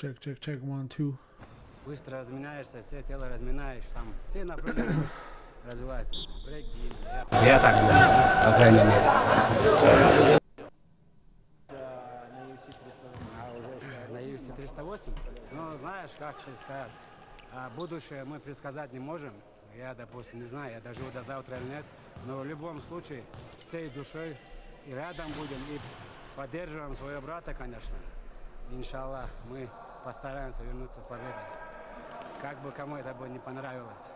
Check, 1, 2. Быстро разминаешься, все тело разминаешь, там все направления развиваются. Я так думаю, по крайней мере. На UFC 308, ну знаешь, как ты сказать, будущее мы предсказать не можем. Я, допустим, не знаю, я доживу до завтра или нет, но в любом случае всей душой и рядом будем, и поддерживаем своего брата, конечно. Иншаллах, мы постараемся вернуться с победой. Как бы кому это бы не понравилось.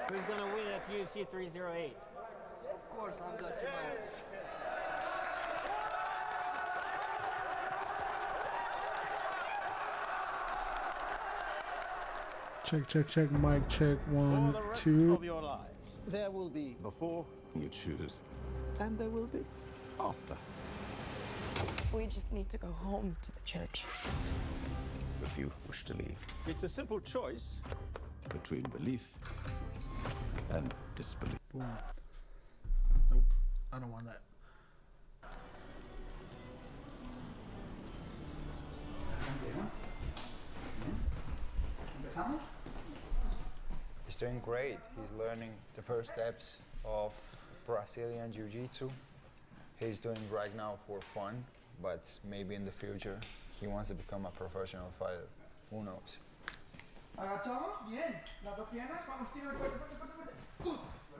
Who's gonna win at UFC 308? Of course, I'm got you. Check, mic check, 1, 2. Of your lives, there will be before you choose, and there will be after. We just need to go home to the church. If you wish to leave, it's a simple choice between belief and disbelief. Boom. Nope, I don't want that. He's doing great. He's learning the first steps of Brazilian Jiu-Jitsu. He's doing right now for fun, but maybe in the future he wants to become a professional fighter. Who knows?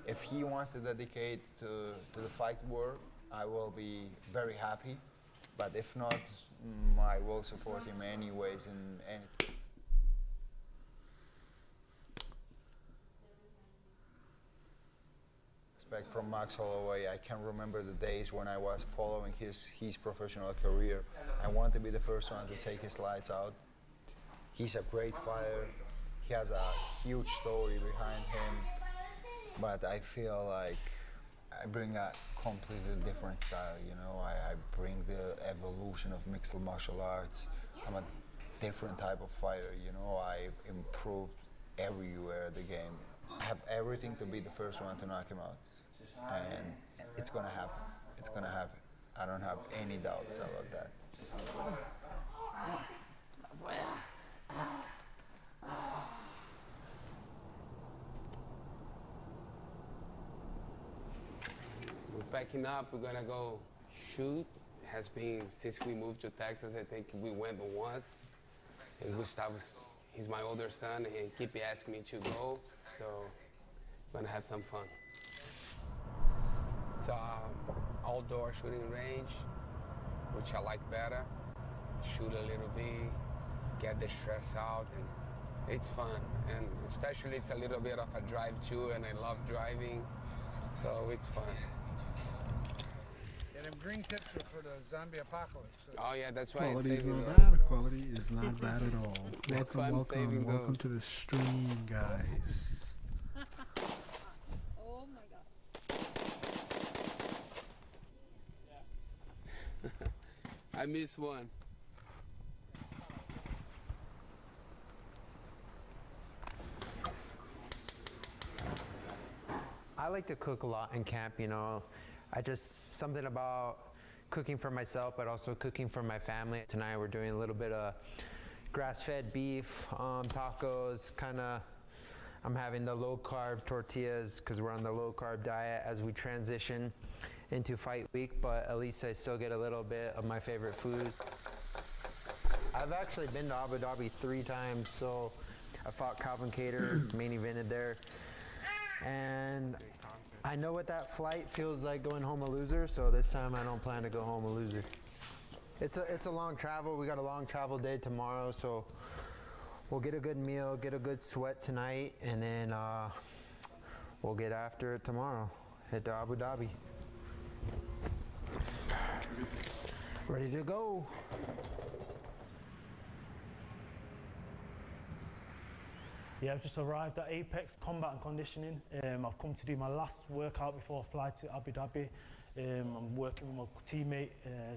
If he wants to dedicate to the fight world, I will be very happy. But if not, I will support him anyways in any. Respect from Max Holloway. I can remember the days when I was following his professional career. I want to be the first one to take his lights out. He's a great fighter. He has a huge story behind him. But I feel like I bring a completely different style, you know. I bring the evolution of mixed martial arts. I'm a different type of fighter, you know. I improved everywhere the game. I have everything to be the first one to knock him out. And it's gonna happen. It's gonna happen. I don't have any doubts about that. We're packing up, we're gonna go shoot. It has been, since we moved to Texas, I think we went once. And Gustavo, he's my older son, and he keep asking me to go, so we're gonna have some fun. It's an outdoor shooting range, which I like better. Shoot a little bit, get the stress out, and it's fun. And especially it's a little bit of a drive too, and I love driving, so it's fun. Get him green tips for the zombie apocalypse. Oh yeah, that's why Quality is not those. bad. Quality is not bad at all. That's why I'm saving Welcome those. to the stream, guys. Oh my god. I missed one. I like to cook a lot in camp, you know. Something about cooking for myself, but also cooking for my family. Tonight we're doing a little bit of grass-fed beef, tacos, I'm having the low-carb tortillas because we're on the low-carb diet as we transition into fight week, but at least I still get a little bit of my favorite foods. I've actually been to Abu Dhabi 3 times, so I fought Calvin Cater, main evented there. And I know what that flight feels like going home a loser, so this time I don't plan to go home a loser. It's a long travel. We got a long travel day tomorrow, so we'll get a good meal, get a good sweat tonight, and then we'll get after it tomorrow. Head to Abu Dhabi. Ready to go. Yeah, I've just arrived at Apex Combat and Conditioning. I've come to do my last workout before I fly to Abu Dhabi. I'm working with my teammate,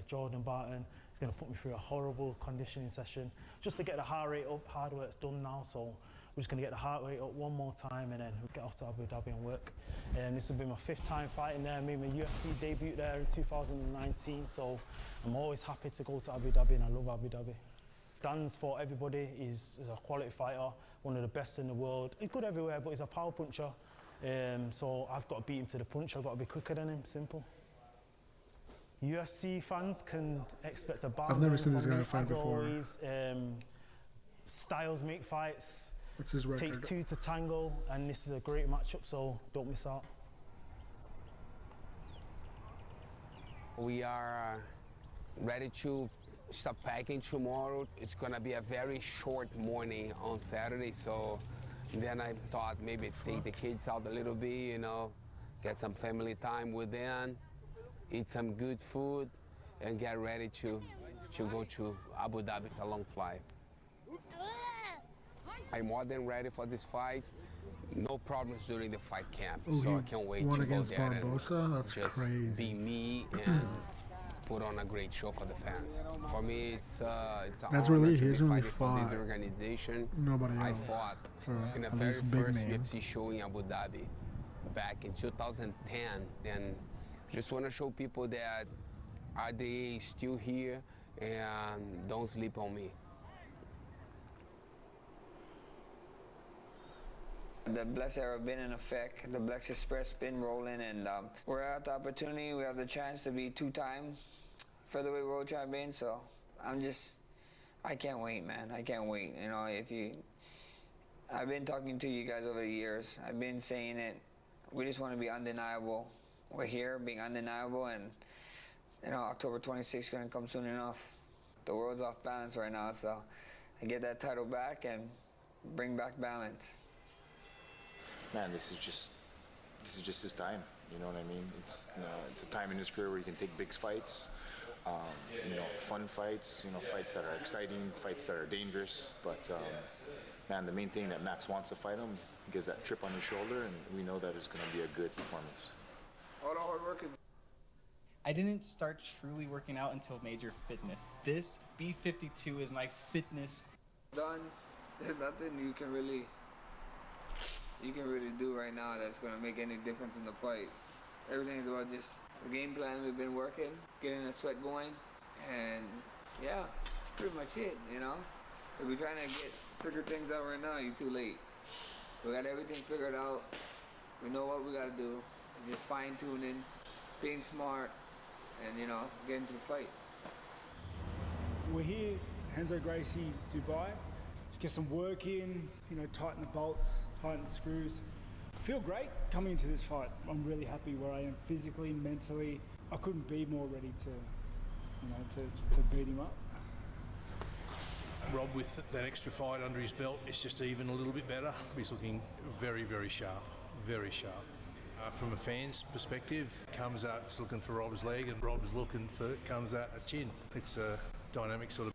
Jordan Barton. He's going to put me through a horrible conditioning session just to get the heart rate up. Hard work's done now, so We're just going to get the heart rate up one more time and then we'll get off to Abu Dhabi and work. And this will be my 5th time fighting there. I made my UFC debut there in 2019, so I'm always happy to go to Abu Dhabi and I love Abu Dhabi. Dan's fought everybody. He's a quality fighter, one of the best in the world. He's good everywhere, but he's a power puncher. So I've got to beat him to the punch. I've got to be quicker than him, simple. UFC fans can expect a battle. I've never seen this guy me, fight as before. Always, styles make fights. What's his record? Takes 2 to tangle, and this is a great matchup, so don't miss out. We are ready to start packing tomorrow. It's gonna be a very short morning on Saturday, so then I thought maybe take the kids out a little bit, you know, get some family time with them, eat some good food, and get ready to go to Abu Dhabi. It's a long flight. I'm more than ready for this fight. No problems during the fight camp, Ooh, so I can't wait to go there Barbosa? and That's just crazy. be me and put on a great show for the fans. For me, it's an That's honor really, to he be hasn't really fighting for fought this organization. nobody I else, fought or in the at very least big first name. UFC show in Abu Dhabi back in 2010, and just want to show people that RDA is still here and don't sleep on me. The Bless era been in effect, the Bless Express been rolling, and we're at the opportunity, we have the chance to be 2-time featherweight world champion, so I can't wait, man, I can't wait. You know, I've been talking to you guys over the years, I've been saying it, we just want to be undeniable. We're here, being undeniable, and you know, October 26th is going to come soon enough. The world's off balance right now, so I get that title back and bring back balance. Man, this is just his time. You know what I mean? It's a time in his career where he can take big fights, you know, fun fights, you know, fights that are exciting, fights that are dangerous. But man, the main thing that Max wants to fight him, he gets that chip on his shoulder, and we know that it's going to be a good performance. All the hard work is. I didn't start truly working out until Major Fitness. This B52 is my fitness. Done. There's nothing you can really do right now that's going to make any difference in the fight. Everything is about just the game plan we've been working, getting the sweat going, and yeah, that's pretty much it, you know? If we're trying to figure things out right now, you're too late. We got everything figured out. We know what we got to do. It's just fine-tuning, being smart, and, you know, getting to the fight. We're here, Renzo Gracie, Dubai. Just get some work in, you know, tighten the bolts, tighten the screws. Feel great coming into this fight. I'm really happy where I am physically, mentally. I couldn't be more ready to, you know, to beat him up. Rob, with that extra fight under his belt, it's just even a little bit better. He's looking very, very sharp, very sharp. From a fan's perspective, Kamzat's looking for Rob's leg and Rob's looking for Kamzat's chin. It's a dynamic sort of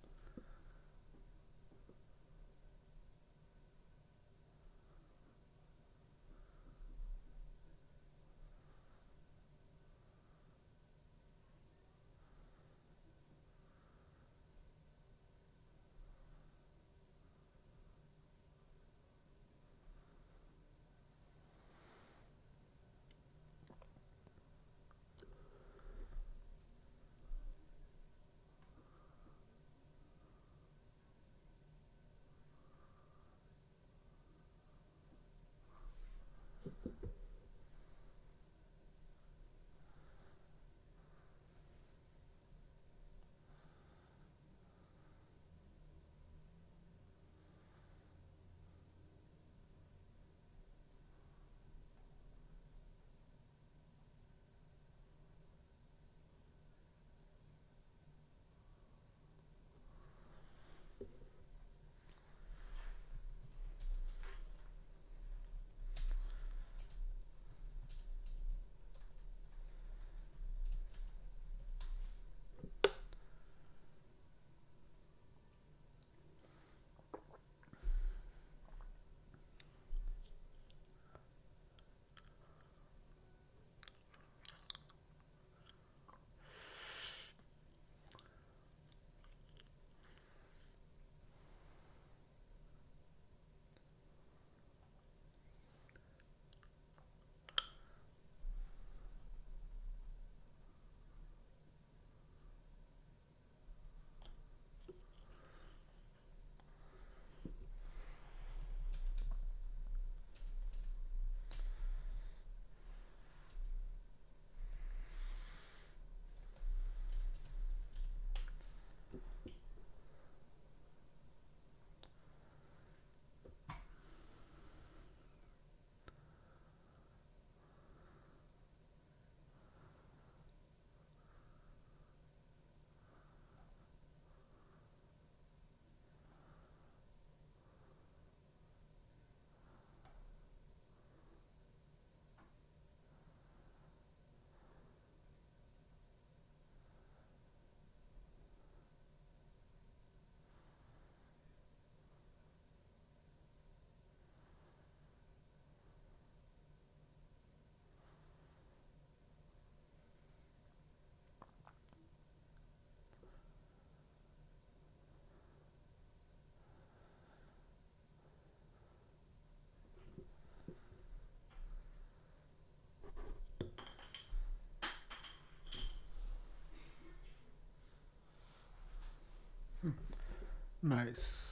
Nice.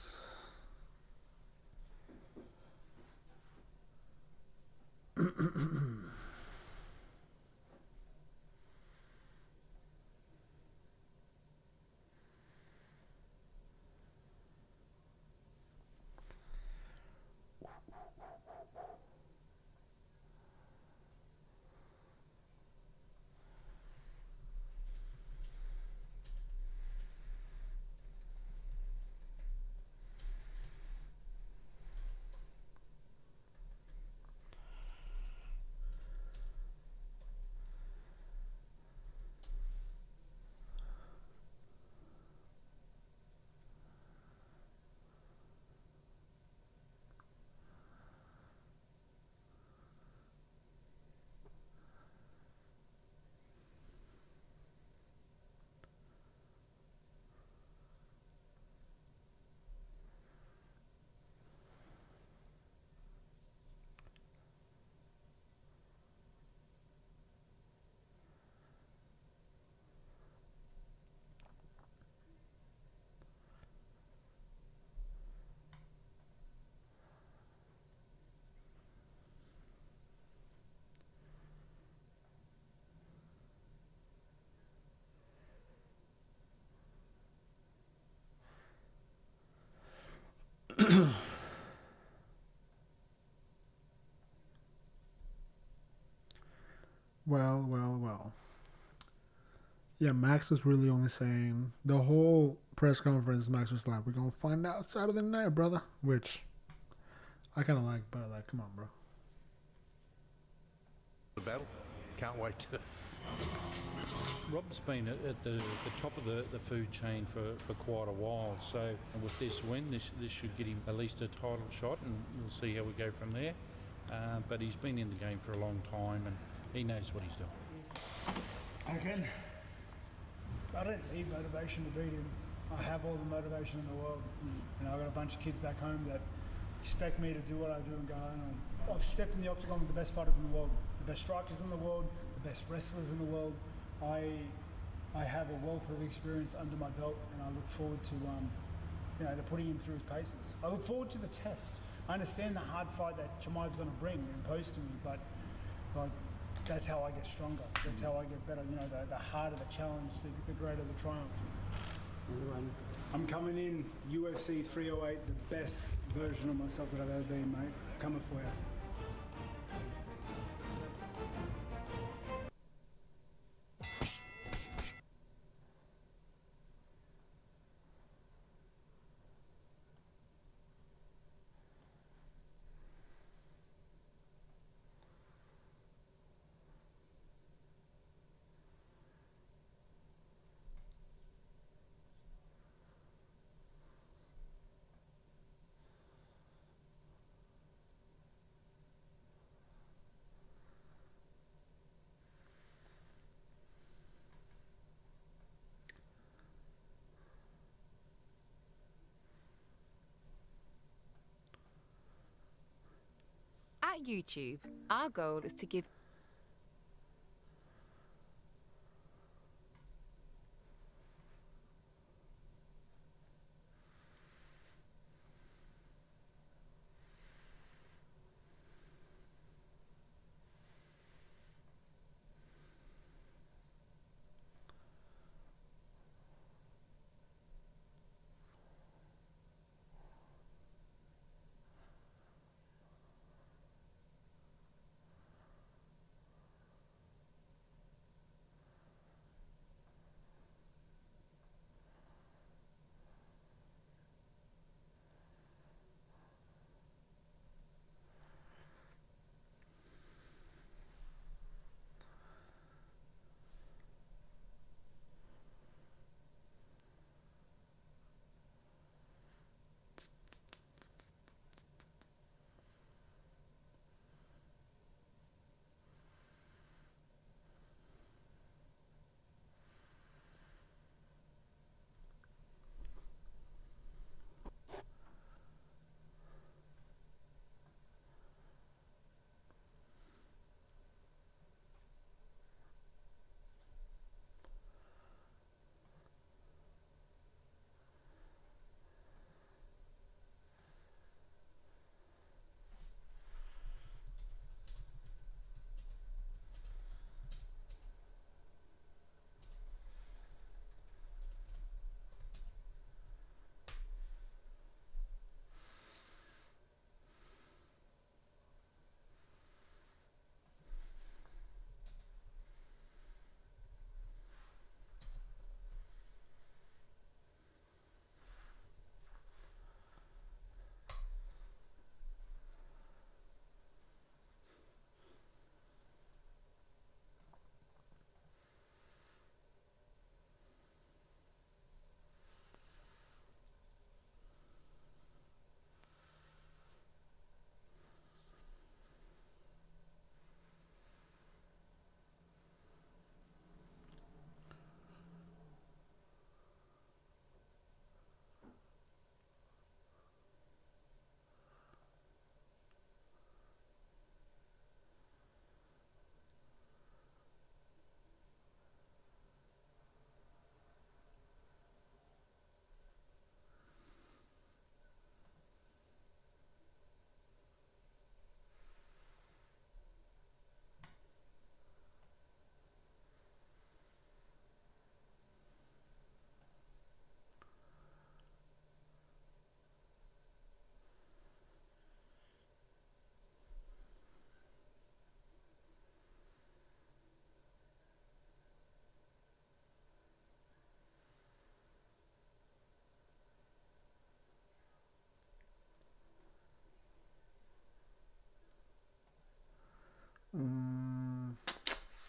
Well. Yeah, Max was really only saying the whole press conference. Max was like, "We're gonna find out Saturday night, brother," which I kind of like, but like, come on, bro. The battle. Can't wait to. Rob's been at the top of the food chain for quite a while, so with this win, this should get him at least a title shot, and we'll see how we go from there. But he's been in the game for a long time, and he knows what he's doing. I don't need motivation to beat him. I have all the motivation in the world. I've got a bunch of kids back home that expect me to do what I do and go on. I've stepped in the octagon with the best fighters in the world, the best strikers in the world, the best wrestlers in the world. I have a wealth of experience under my belt, and I look forward to to putting him through his paces. I look forward to the test. I understand the hard fight that Chimaev's going to bring and impose to me, but that's how I get stronger. That's how I get better. The harder the challenge, the greater the triumph. I'm coming in UFC 308, the best version of myself that I've ever been, mate. Coming for you. At YouTube, our goal is to give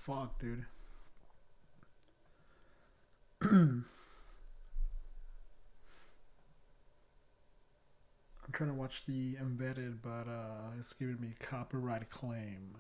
fuck, dude. I'm trying to watch the embedded, but it's giving me copyright claim.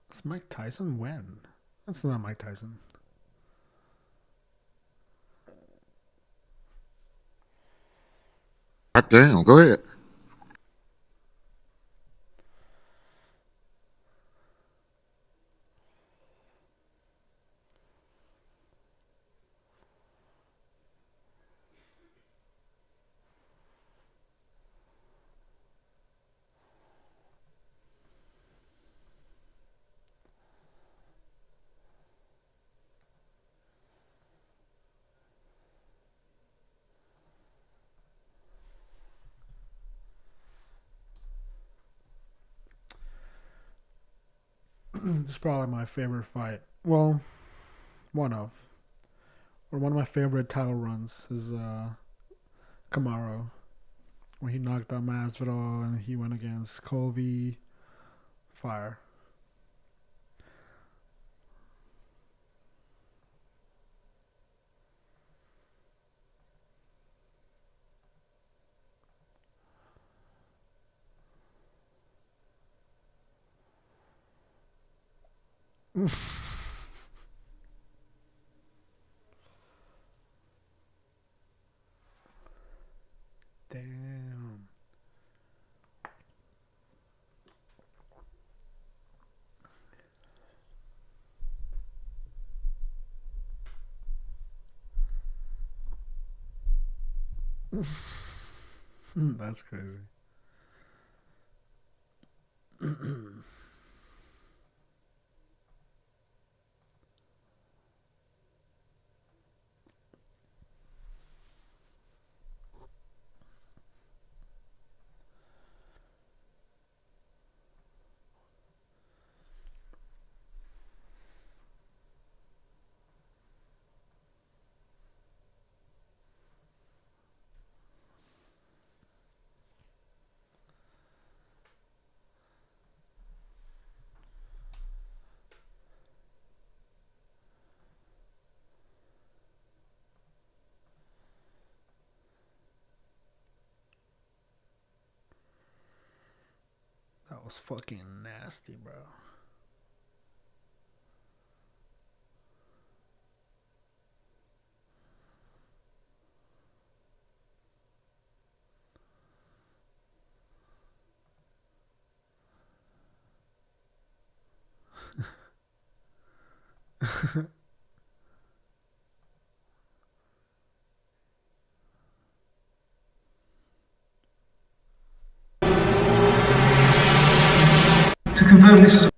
It's Mike Tyson when? That's not Mike Tyson. God damn, go ahead. This is probably my favorite fight. Well, one of. Or one of my favorite title runs is Kamaru. When he knocked out Masvidal and he went against Colby. Fire. Damn. That's crazy. That was fucking nasty, bro. To confirm this is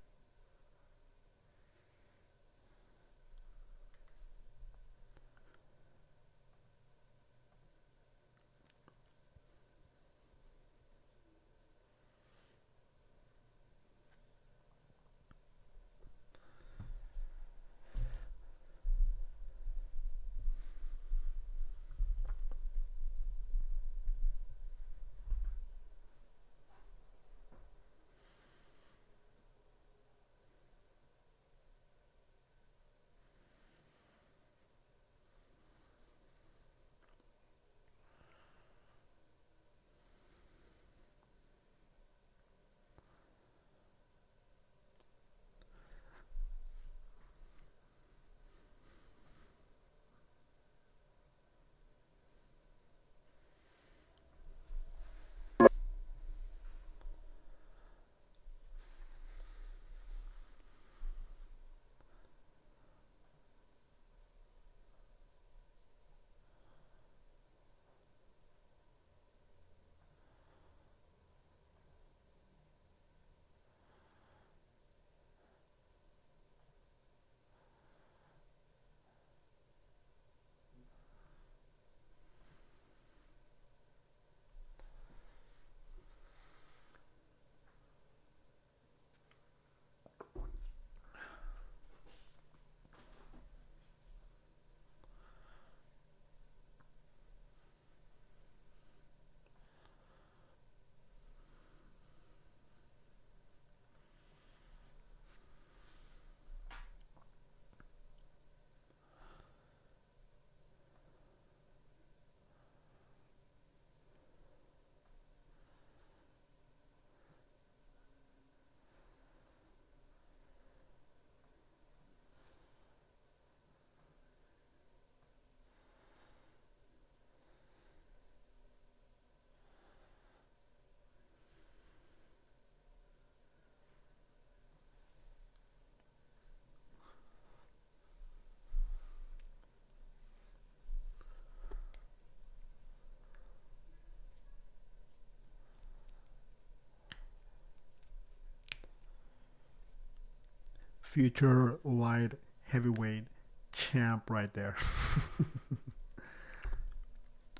future light heavyweight champ right there.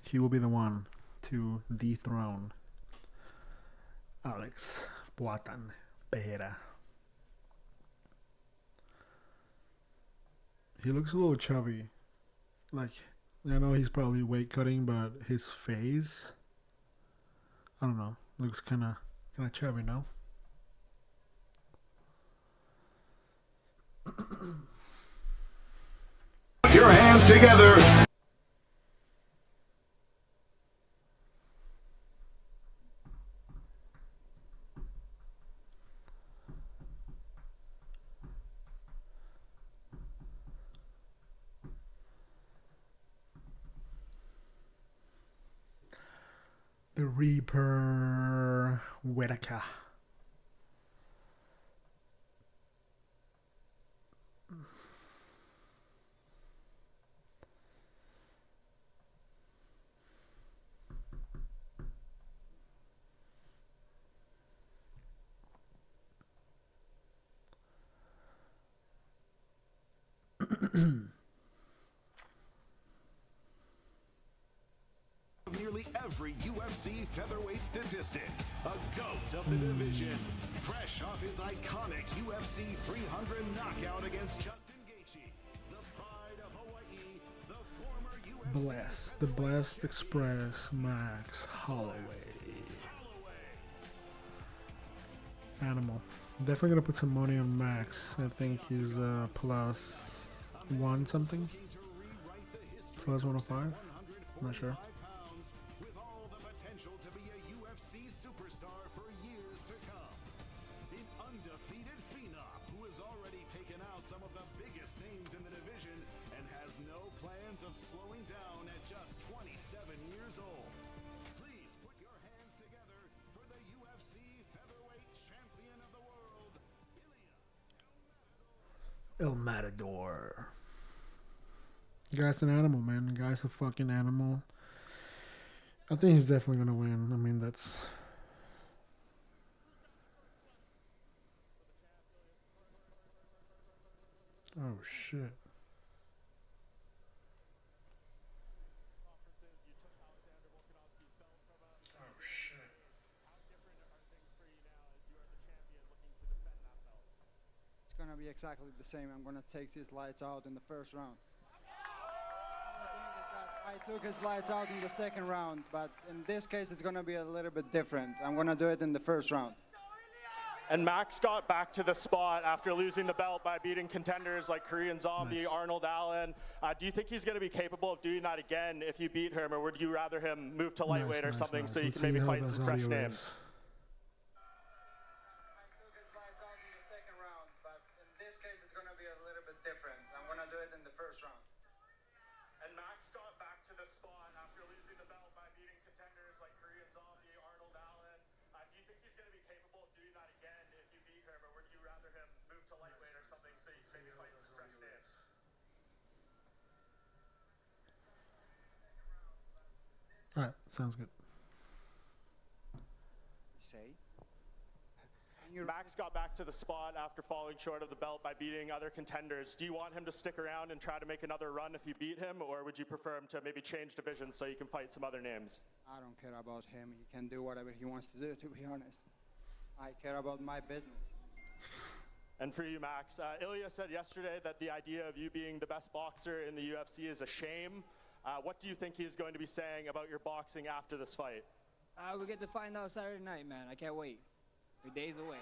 He will be the one to dethrone Alex Buatan Pereira. He looks a little chubby. Like, I know he's probably weight cutting, but his face, I don't know, looks kind of chubby, no? Put your hands together. The Reaper Whitaker. Nearly every UFC featherweight statistic. A GOAT of the division. Fresh off his iconic UFC 300 knockout against Justin Gaethje. The pride of Hawaii. The former UFC... Bless. The Blessed Express. Max Holloway. Animal. Definitely gonna put some money on Max. I think he's plus 1 something. Plus 105. I'm not sure. With all the potential to be a UFC superstar for years to come. An undefeated phenom who has already taken out some of the biggest names in the division and has no plans of slowing down at just 27 years old. Please put your hands together for the UFC featherweight champion of the world, El Matador. The guy's an animal, man. The guy's a fucking animal. I think he's definitely gonna win. I mean, that's... Oh, shit. Oh, shit. It's gonna be exactly the same. I'm gonna take his lights out in the first round. I took his lights out in the second round, but in this case it's gonna be a little bit different. I'm gonna do it in the first round. And Max got back to the spot after losing the belt by beating contenders like Korean Zombie, Nice. Arnold Allen. Do you think he's going to be capable of doing that again if you beat him, or would you rather him move to lightweight or something so you Let's can maybe see how fight that some fresh audio names? is. I took his lights out in the second round, but in this case it's gonna be a little bit different. I'm gonna do it in the first round. And Max got back to the spot after losing the belt by beating contenders like Korean Zombie, Arnold Allen. Do you think he's going to be capable of doing that again if you beat him, or would you rather him move to lightweight or something so you can maybe fight some fresh names? Alright, sounds good. Say? Max got back to the spot after falling short of the belt by beating other contenders. Do you want him to stick around and try to make another run if you beat him, or would you prefer him to maybe change divisions so you can fight some other names? I don't care about him. He can do whatever he wants to do, to be honest. I care about my business. And for you, Max, Ilya said yesterday that the idea of you being the best boxer in the UFC is a shame. What do you think he's going to be saying about your boxing after this fight? We'll get to find out Saturday night, man. I can't wait. We're days away.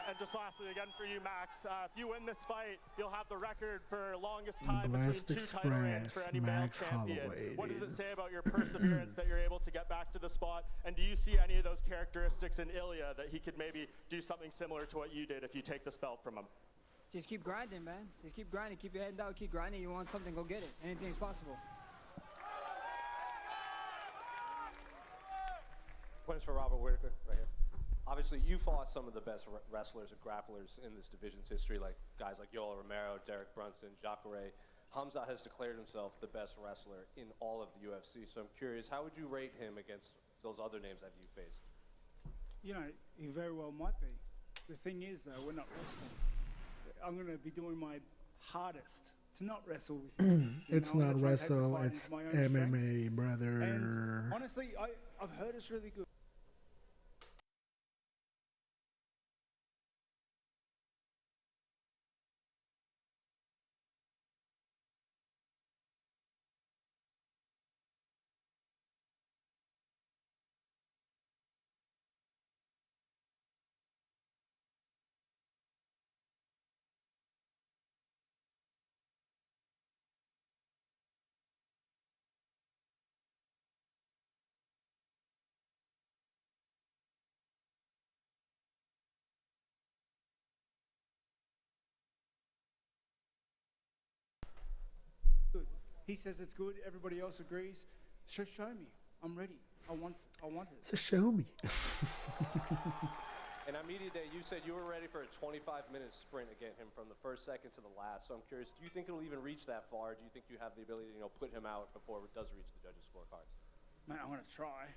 And just lastly, again for you, Max, if you win this fight, you'll have the record for longest time Blessed between 2 title reigns for any male Max champion. Holloway, What does it dude. say about your perseverance that you're able to get back to the spot? And do you see any of those characteristics in Ilya that he could maybe do something similar to what you did if you take this belt from him? Just keep grinding, man. Just keep grinding. Keep your head down. Keep grinding. You want something, go get it. Anything's possible. Questions for Robert Whitaker, right here. Obviously, you fought some of the best wrestlers and grapplers in this division's history, like guys like Yoel Romero, Derek Brunson, Jacare. Hamzat has declared himself the best wrestler in all of the UFC. So I'm curious, how would you rate him against those other names that you faced? You know, he very well might be. The thing is, though, we're not wrestling. I'm going to be doing my hardest to not wrestle with him. It's not wrestle, it's MMA, brother. And honestly, I've heard it's really good. He says it's good. Everybody else agrees. Show me. I'm ready. I want it. So show me. And Amiri Day, you said you were ready for a 25-minute sprint against him from the first second to the last. So I'm curious, do you think it'll even reach that far? Do you think you have the ability to, put him out before it does reach the judges' scorecards? Man, I'm going to try.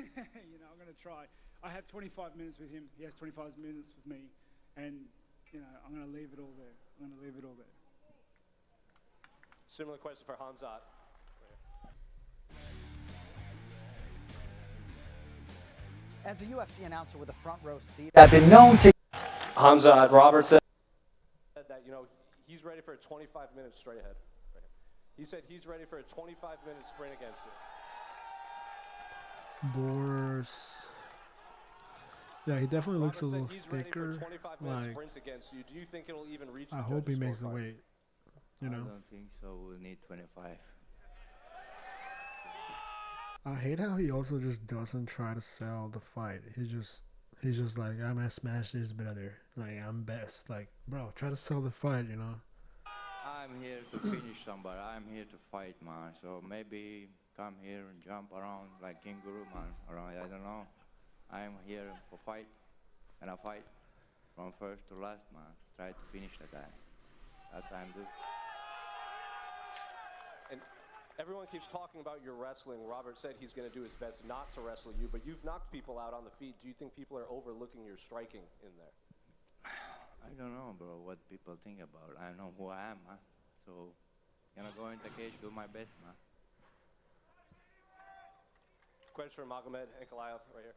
I'm going to try. I have 25 minutes with him. He has 25 minutes with me. And, I'm going to leave it all there. Similar question for Hamzat. As a UFC announcer with a front row seat, I've been known to. Hamzat Robert said that, he's ready for a 25-minute straight ahead. Right. He said he's ready for a 25-minute sprint against you. Boris. Yeah, he definitely looks a little he's ready for thicker. 25-minute sprints against you. Do you think it'll even reach the I hope he judges' makes the scorecards? weight. I don't think so. We'll need 25. I hate how he also just doesn't try to sell the fight. He's just like, I'm gonna smash this brother. Like, I'm best. Like, bro, try to sell the fight, I'm here to finish somebody. I'm here to fight, man. So maybe come here and jump around like kangaroo, man. Around, I don't know. I'm here for fight, and I fight from first to last, man. Try to finish the guy. That's what I'm doing. And everyone keeps talking about your wrestling. Robert said he's going to do his best not to wrestle you, but you've knocked people out on the feet. Do you think people are overlooking your striking in there? I don't know, bro, what people think about. I know who I am, man. So, gonna go in the cage, do my best, man. Question for Magomed Ankalaev right here.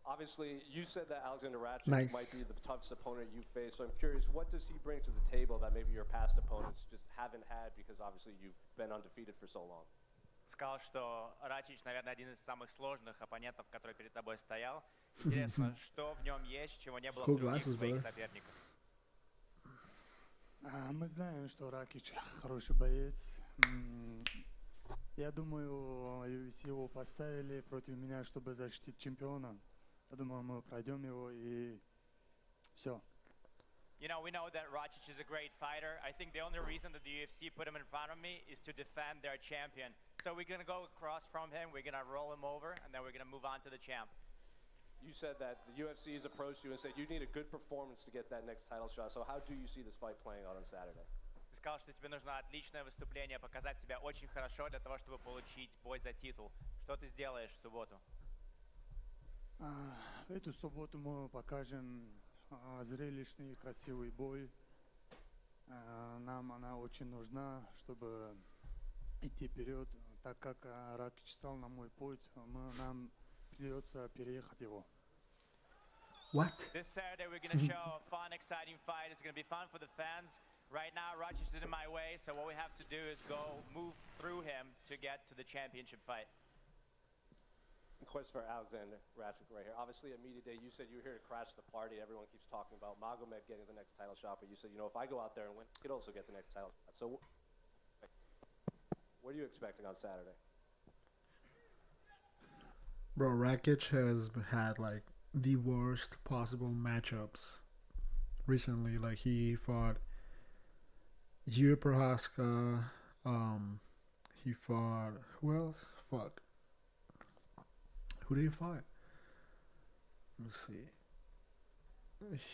Obviously, you said that Alexander Ratchik might be the toughest opponent you face. So I'm curious, what does he bring to the table that maybe your past opponents just haven't had because obviously you've been undefeated for so long? Сказал, что Рачич, наверное, один из самых сложных оппонентов, который перед тобой стоял. Интересно, что в нем есть, чего не было в других твоих соперниках? Мы знаем, что Ракич хороший боец. Я думаю, UFC его поставили против меня, чтобы защитить чемпиона. Я думаю, мы пройдем его и все. We know that Rakic is a great fighter. I think the only reason that the UFC put him in front of me is to defend their champion. So we're going to go across from him, we're going to roll him over, and then we're going to move on to the champ. You said that the UFC has approached you and said you need a good performance to get that next title shot. So how do you see this fight playing out on Saturday? Ты сказал, что тебе нужно отличное выступление, показать себя очень хорошо для того, чтобы получить бой за титул. Что ты сделаешь в субботу? В эту субботу мы покажем зрелищный, красивый бой. Нам она очень нужна, чтобы идти вперед, так как Ракич стал на мой путь, нам придется переехать его. What? This Saturday we're going to show a fun, exciting fight. It's going to be fun for the fans. Right now, Rakic is in my way, so what we have to do is move through him to get to the championship fight. Question for Alexander Ratchik right here. Obviously, at media day, you said you were here to crash the party. Everyone keeps talking about Magomed getting the next title shot, but you said, if I go out there and win, he could also get the next title shot. So, what are you expecting on Saturday? Bro, Rakic has had like the worst possible matchups recently. Like, he fought Jiri Prohaska. He fought, who else? Fuck. Who did he fight? Let me see.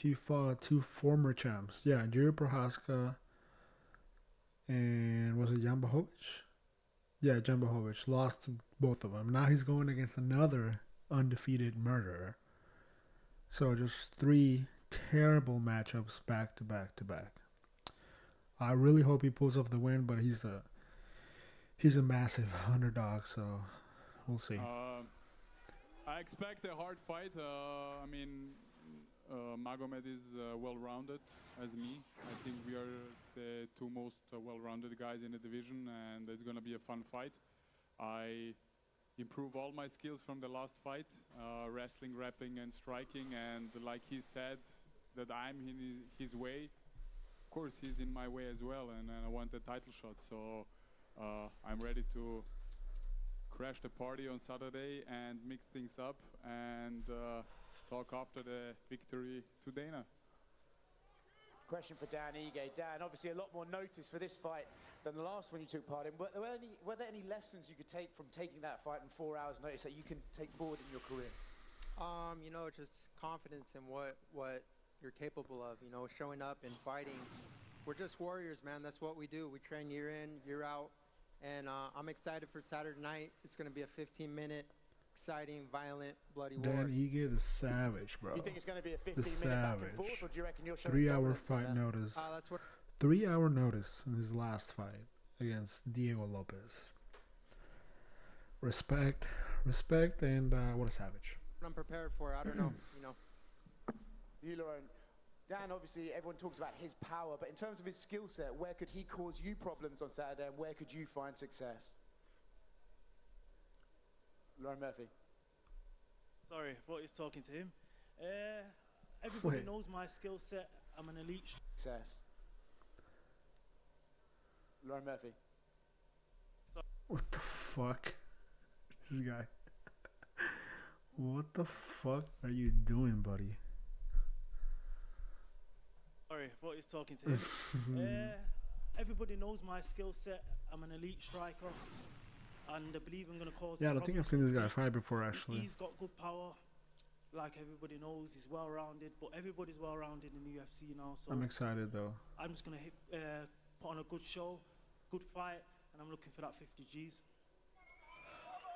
He fought two former champs. Yeah, Jiri Prohaska and was it Jan Blachowicz? Yeah, Jan Blachowicz. Lost to both of them. Now he's going against another undefeated murderer. So just 3 terrible matchups back to back to back. I really hope he pulls off the win, but he's a massive underdog, so we'll see. I expect a hard fight. Magomed is well-rounded as me. I think we are the two most well-rounded guys in the division, and it's going to be a fun fight. I improve all my skills from the last fight, wrestling, rapping, and striking, and like he said, that I'm in his way. Of course, he's in my way as well, and I want a title shot, so I'm ready to crash the party on Saturday and mix things up and talk after the victory to Dana. Question for Dan Ige. Dan, obviously a lot more notice for this fight than the last one you took part in. Were there any lessons you could take from taking that fight in 4 hours notice that you can take forward in your career? You know, just confidence in what you're capable of, you know, showing up and fighting. We're just warriors, man. That's what we do. We train year in, year out. And I'm excited for Saturday night. It's going to be a 15-minute, exciting, violent, bloody war. Dan Ige, the savage, bro. You think it's going to be a The 15-minute back and savage. forth, or do you reckon you'll show 3-hour fight notice. That's what 3-hour notice in his last fight against Diego Lopez. Respect, and what a savage. I'm prepared for. I don't know, you know. You, Lauren. Dan, obviously, everyone talks about his power, but in terms of his skill set, where could he cause you problems on Saturday, and where could you find success? Lauren Murphy. Sorry, I thought he was talking to him. Everybody Wait. knows my skill set. I'm an elite. Success. Lauren Murphy. What the fuck? This guy. What the fuck are you doing, buddy? Sorry, I thought he was talking to him. Everybody knows my skill set. I'm an elite striker, and I believe I'm going to cause. Yeah, I don't think I've seen this guy fight before, actually. He's got good power, like everybody knows. He's well-rounded, but everybody's well-rounded in the UFC now. So I'm excited, though. I'm just going to put on a good show, good fight, and I'm looking for that 50 Gs.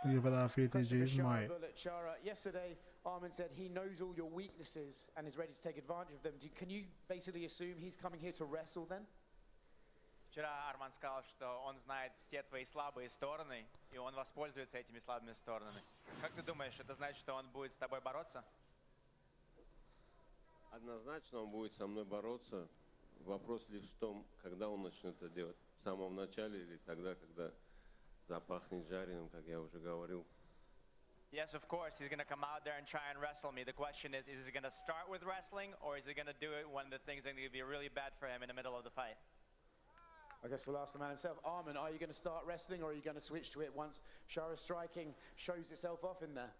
Looking for that 50 Question for Gs, Shara mate. Bullet. Shara, yesterday, Armin said he knows all your weaknesses and is ready to take advantage of them. Can you basically assume he's coming here to wrestle then? Вчера Арман сказал, что он знает все твои слабые стороны, и он воспользуется этими слабыми сторонами. Как ты думаешь, это значит, что он будет с тобой бороться? Однозначно он будет со мной бороться. Вопрос лишь в том, когда он начнет это делать. В самом начале или тогда, когда запахнет жареным, как я уже говорил. Yes, of course, he's going to come out there and try and wrestle me. The question is he going to start with wrestling, or is he going to do it when the things are going to be really bad for him in the middle of the fight? I guess we'll ask the man himself. Armin, are you going to start wrestling, or are you going to switch to it once Shara's striking shows itself off in there?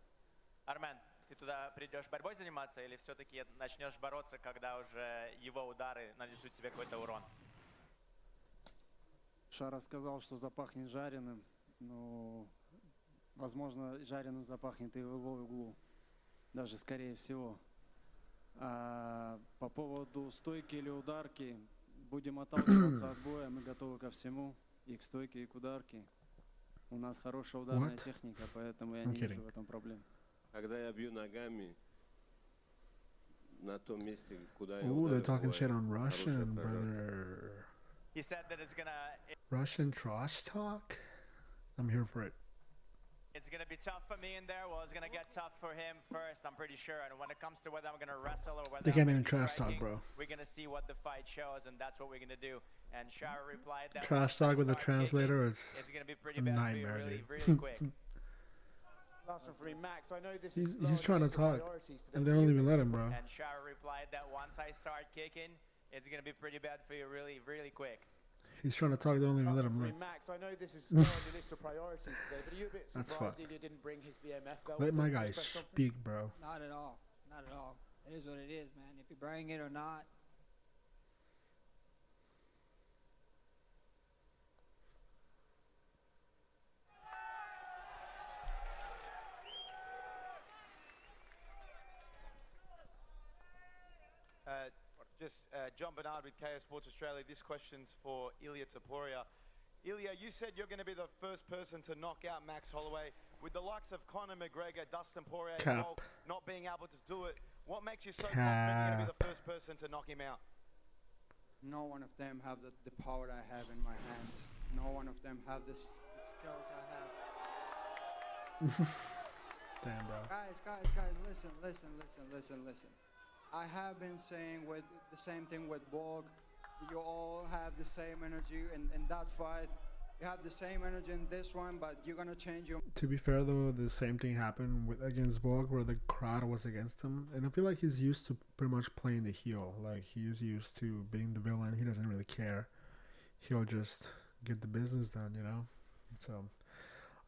Армен, ты туда придешь борьбой заниматься, или все-таки начнешь бороться, когда уже его удары нанесут тебе какой-то урон? Шара сказал, что запахнет жареным, но, возможно, жареным запахнет и в его углу, даже скорее всего. А по поводу стойки или ударки, будем отталкиваться от боя, мы готовы ко всему, и к стойке, и к ударке. У нас хорошая ударная техника, поэтому я не вижу в этом проблем. Когда я бью ногами на том месте, куда я Ooh, they're ударил, talking бывает shit on хорошая Russian, прожарка. brother. He said that it's gonna Trash talk? I'm here for it. it's gonna be tough for me in there. Well, it's gonna get tough for him first, I'm pretty sure. And when it comes to whether I'm gonna wrestle or whether They I'm can't even gonna be trash talk, striking, bro. we're gonna see what the fight shows, and that's what we're gonna do. And Shara replied that Trash once I talk with a start kicking, translator is it's gonna be a pretty bad for you nightmare, really, dude. really quick. Last one for me, Max. I know this He's is trying to talk, and they don't even let him, bro. And Shara replied that once I start kicking, it's gonna be pretty bad for you really, really quick. He's trying to talk, they don't even let him For look. me, Max, I know this is still on your list of priorities today, but are you a bit That's surprised fucked. Ilya didn't bring his BMF belt? Let with my him to guy his press conference? speak, bro. Not at all. Not at all. It is what it is, man. If you bring it or not. John Bernard with KO Sports Australia. This question's for Ilya Taporia. Ilya, you said you're going to be the first person to knock out Max Holloway. With the likes of Conor McGregor, Dustin Poirier, Cap. Volk not being able to do it, What makes you so confident you're going to be the first person to knock him out? No one of them have the power I have in my hands. No one of them have the skills I have. Damn, bro. Guys, listen. I have been saying with the same thing with Borg. You all have the same energy in that fight. You have the same energy in this one, but you're gonna change your. To be fair though, the same thing happened against Borg, where the crowd was against him, and I feel like he's used to pretty much playing the heel. Like he is used to being the villain. He doesn't really care. He'll just get the business done, you know. So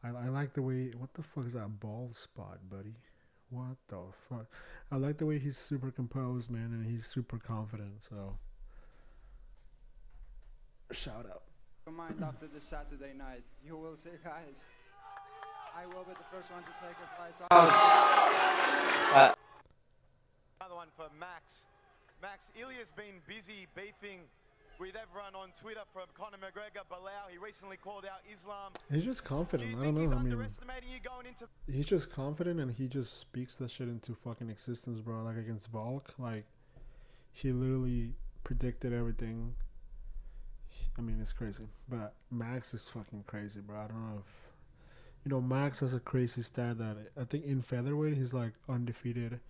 I like the way. What the fuck is that bald spot, buddy? What the fuck? I like the way he's super composed, man, and he's super confident. So shout out. Your mind after the Saturday night. You will see, guys. I will be the first one to take his lights out. Another one for Max. Max, Ilya's been busy beefing with everyone on Twitter, from Conor McGregor, Bilal. He recently called out Islam. He's just confident. I don't know. I mean, he's just confident, and he just speaks that shit into fucking existence, bro. Like against Volk, like he literally predicted everything. I mean, it's crazy, but Max is fucking crazy, bro. I don't know if Max has a crazy stat that I think in featherweight he's like undefeated.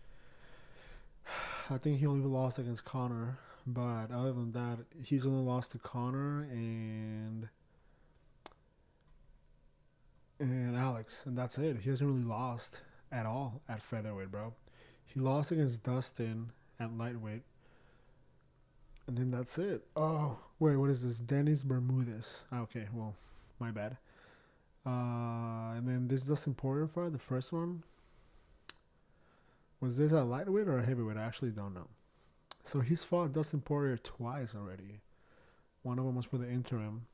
I think he only lost against Conor, but other than that, he's only lost to Conor and Alex, and that's it. He hasn't really lost at all at featherweight, bro. He lost against Dustin at lightweight. And then that's it. Oh, wait, what is this? Dennis Bermudez. Okay, well, my bad. And then this Dustin Poirier fight, the first one. Was this a lightweight or a heavyweight? I actually don't know. So he's fought Dustin Poirier twice already. One of them was for the interim.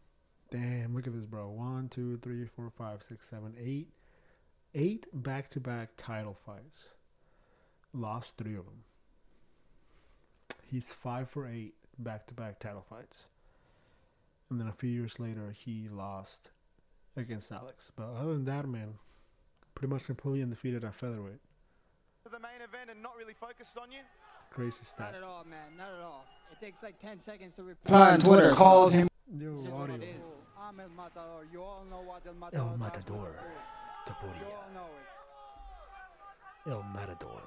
Damn, look at this, bro. 1, 2, 3, 4, 5, 6, 7, 8. 8 back-to-back title fights. Lost 3 of them. He's 5 for 8 back-to-back title fights. And then a few years later, he lost against Alex. But other than that, man, pretty much completely undefeated at featherweight. The main event and not really focused on you? Crazy stat. Not at all, man. Not at all. It takes like 10 seconds to reply on Twitter. Called him. Yo, audio. I'm El Matador. You all know what El Matador El Matador. You all know it. El Matador.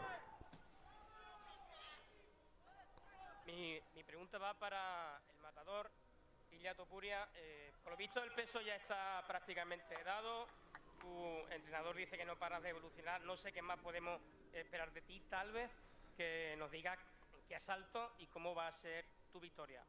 Mi pregunta va para el matador, Ilia Topuria. Por lo visto el peso ya está prácticamente dado. Tu entrenador dice que no paras de evolucionar. No sé qué más podemos esperar de ti, tal vez, que nos digas en qué asalto y cómo va a ser tu victoria.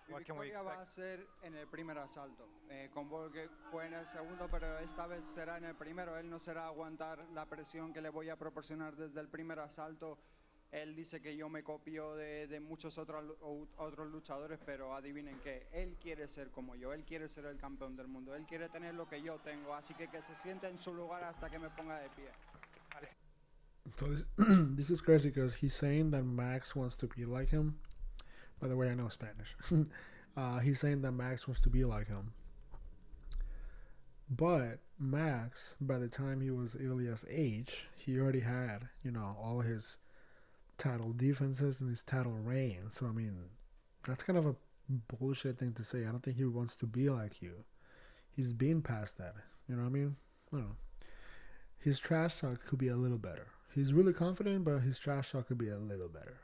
Mi victoria va a ser en el primer asalto. Con Volk fue en el segundo, pero esta vez será en el primero. Él no será aguantar la presión que le voy a proporcionar desde el primer asalto. Él dice que yo me copio de muchos otros luchadores, pero adivinen qué, él quiere ser como yo, él quiere ser el campeón del mundo, él quiere tener lo que yo tengo, así que se siente en su lugar hasta que me ponga de pie. So this is crazy because he's saying that Max wants to be like him. By the way, I know Spanish. He's saying that Max wants to be like him. But Max, by the time he was Ilya's age, he already had, all his title defenses and his title reign. So I mean, that's kind of a bullshit thing to say. I don't think he wants to be like you. He's been past that. You know what I mean? I don't know. His trash talk could be a little better. He's really confident, but his trash talk could be a little better.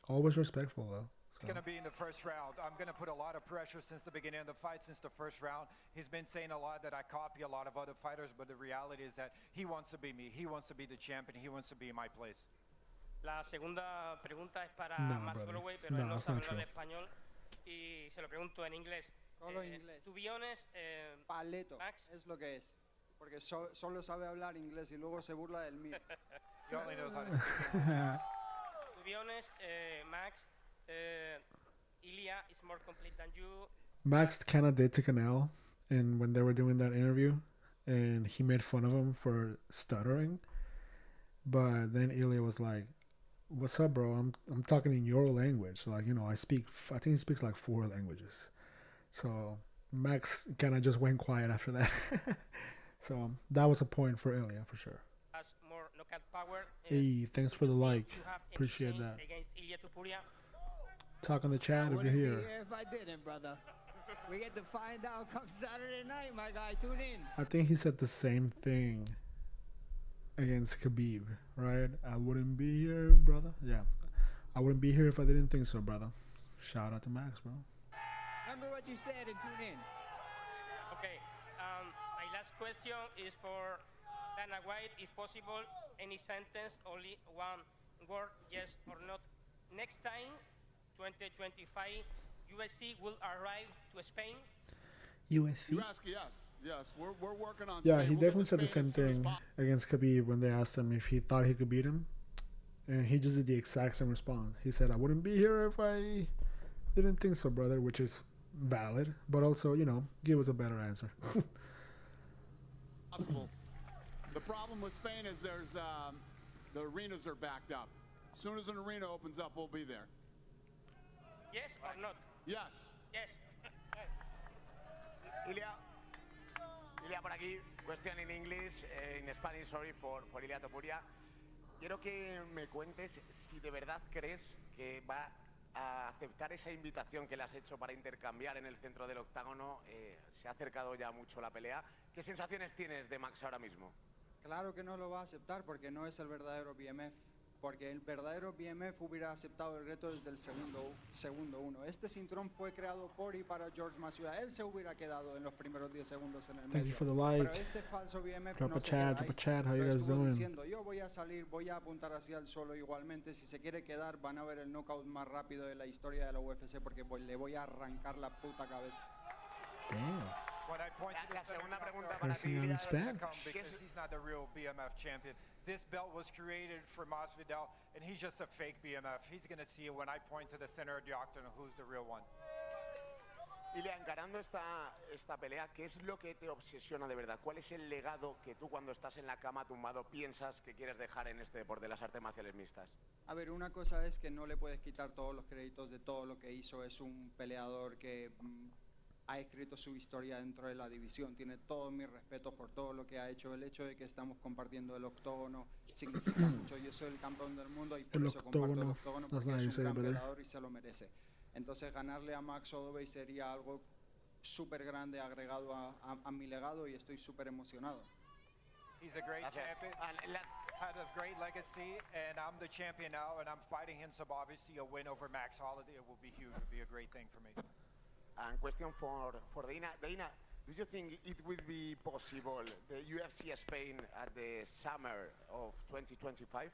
Always respectful though. It's going to be in the first round. I'm going to put a lot of pressure since the beginning of the fight, since the first round. He's been saying a lot that I copy a lot of other fighters, but the reality is that he wants to be me. He wants to be the champion. He wants to be in my place. La segunda pregunta es para No, Max brother. Holloway, pero No, él no that's sabe not hablar true. español y se lo pregunto en inglés. Solo inglés. To be honest, Paleto, Max. es lo que es. Porque solo sabe hablar inglés y luego se burla del mío. He only knows how to speak English. To be honest, Max, Ilya is more complete than you. Max kind of did take an L, and when they were doing that interview, and he made fun of him for stuttering. But then Ilya was like, "What's up, bro? I'm talking in your language. Like, I think he speaks like 4 languages." So Max kind of just went quiet after that. So that was a point for Ilya for sure. Has more knockout power. Hey, thanks for the like. Appreciate that. Against Ilia Topuria. Talk on the chat if you're Wouldn't be here. here if I didn't, brother. We get to find out come Saturday night, my guy. Tune in. I think he said the same thing against Khabib, right? I wouldn't be here, brother. Yeah, I wouldn't be here if I didn't think so, brother. Shout out to Max, bro. Remember what you said and tune in. Okay, my last question is for Dana White. If possible, any sentence, only one word, yes or not. Next time, 2025, UFC will arrive to Spain. UFC? You ask, yes. We're working on Yeah, Spain. he We'll definitely get said the Spain same as soon as thing possible. against Khabib when they asked him if he thought he could beat him. And he just did the exact same response. He said, I wouldn't be here if I didn't think so, brother, which is valid. But also, give us a better answer. Possible. The problem with Spain is there's the arenas are backed up. As soon as an arena opens up, we'll be there. Yes or not? Yes. Yes. Ilia por aquí, question in English, in Spanish, sorry, for Ilia Topuria. Quiero que me cuentes si de verdad crees que va a aceptar esa invitación que le has hecho para intercambiar en el centro del octágono. Se ha acercado ya mucho la pelea. ¿Qué sensaciones tienes de Max ahora mismo? Claro que no lo va a aceptar porque no es el verdadero BMF. Porque el verdadero BMF hubiera aceptado el reto desde el segundo uno. Este cinturón fue creado por y para George Masvidal. Él se hubiera quedado en los primeros 10 segundos en el medio. Thank you for the like. Pero este falso BMF Drop no a se queda chat, ahí. drop a chat. How you Lo guys estuvo doing? diciendo, yo voy a salir, voy a apuntar hacia el suelo igualmente. Si se quiere quedar, van a ver el knockout más rápido de la historia de la UFC porque le voy a arrancar la puta cabeza. Damn. La segunda pregunta para Cursing ti, on Ilia, Spanish. Because he's not the real BMF champion. This belt was created for Masvidal, and he's just a fake BMF. He's going to see when I point to the center of the octagon who's the real one. Ilia, encarando esta pelea, ¿qué es lo que te obsesiona de verdad? ¿Cuál es el legado que tú cuando estás en la cama tumbado piensas que quieres dejar en este deporte de las artes marciales mixtas? A ver, una cosa es que no le puedes quitar todos los créditos de todo lo que hizo. Es un peleador que ha escrito su historia dentro de la división. Tiene todo mi respeto por todo lo que ha hecho. El hecho de que estamos compartiendo el octógono significa mucho. Yo soy el campeón del mundo y por El eso comparto el octógono. octógono That's porque not how you es say un it, brother. campeonato y se lo merece. Entonces ganarle a Max Holloway sería algo súper grande agregado a mi legado y estoy súper emocionado. He's a great champion, had a great legacy, and I'm the champion now, and I'm fighting him, so obviously a win over Max Holloway will be huge, it will be a great thing for me. And question for Dana. Dana, do you think it will be possible, the UFC Spain at the summer of 2025?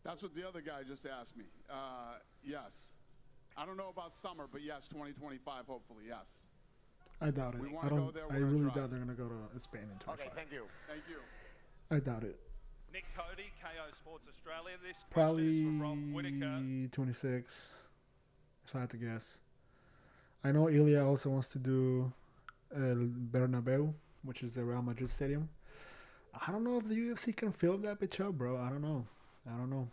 That's what the other guy just asked me. Yes. I don't know about summer, but yes, 2025, hopefully, yes. I doubt it. We I wanna don't. go there, I we're gonna really try. doubt they're gonna go to Spain in 25. Okay, thank you. Thank you. I doubt it. Nick Cody, KO Sports Australia. This question is Probably for Rob Whitaker. 26, if I had to guess. I know Ilya also wants to do El Bernabeu, which is the Real Madrid stadium. I don't know if the UFC can fill that bitch up, bro. I don't know.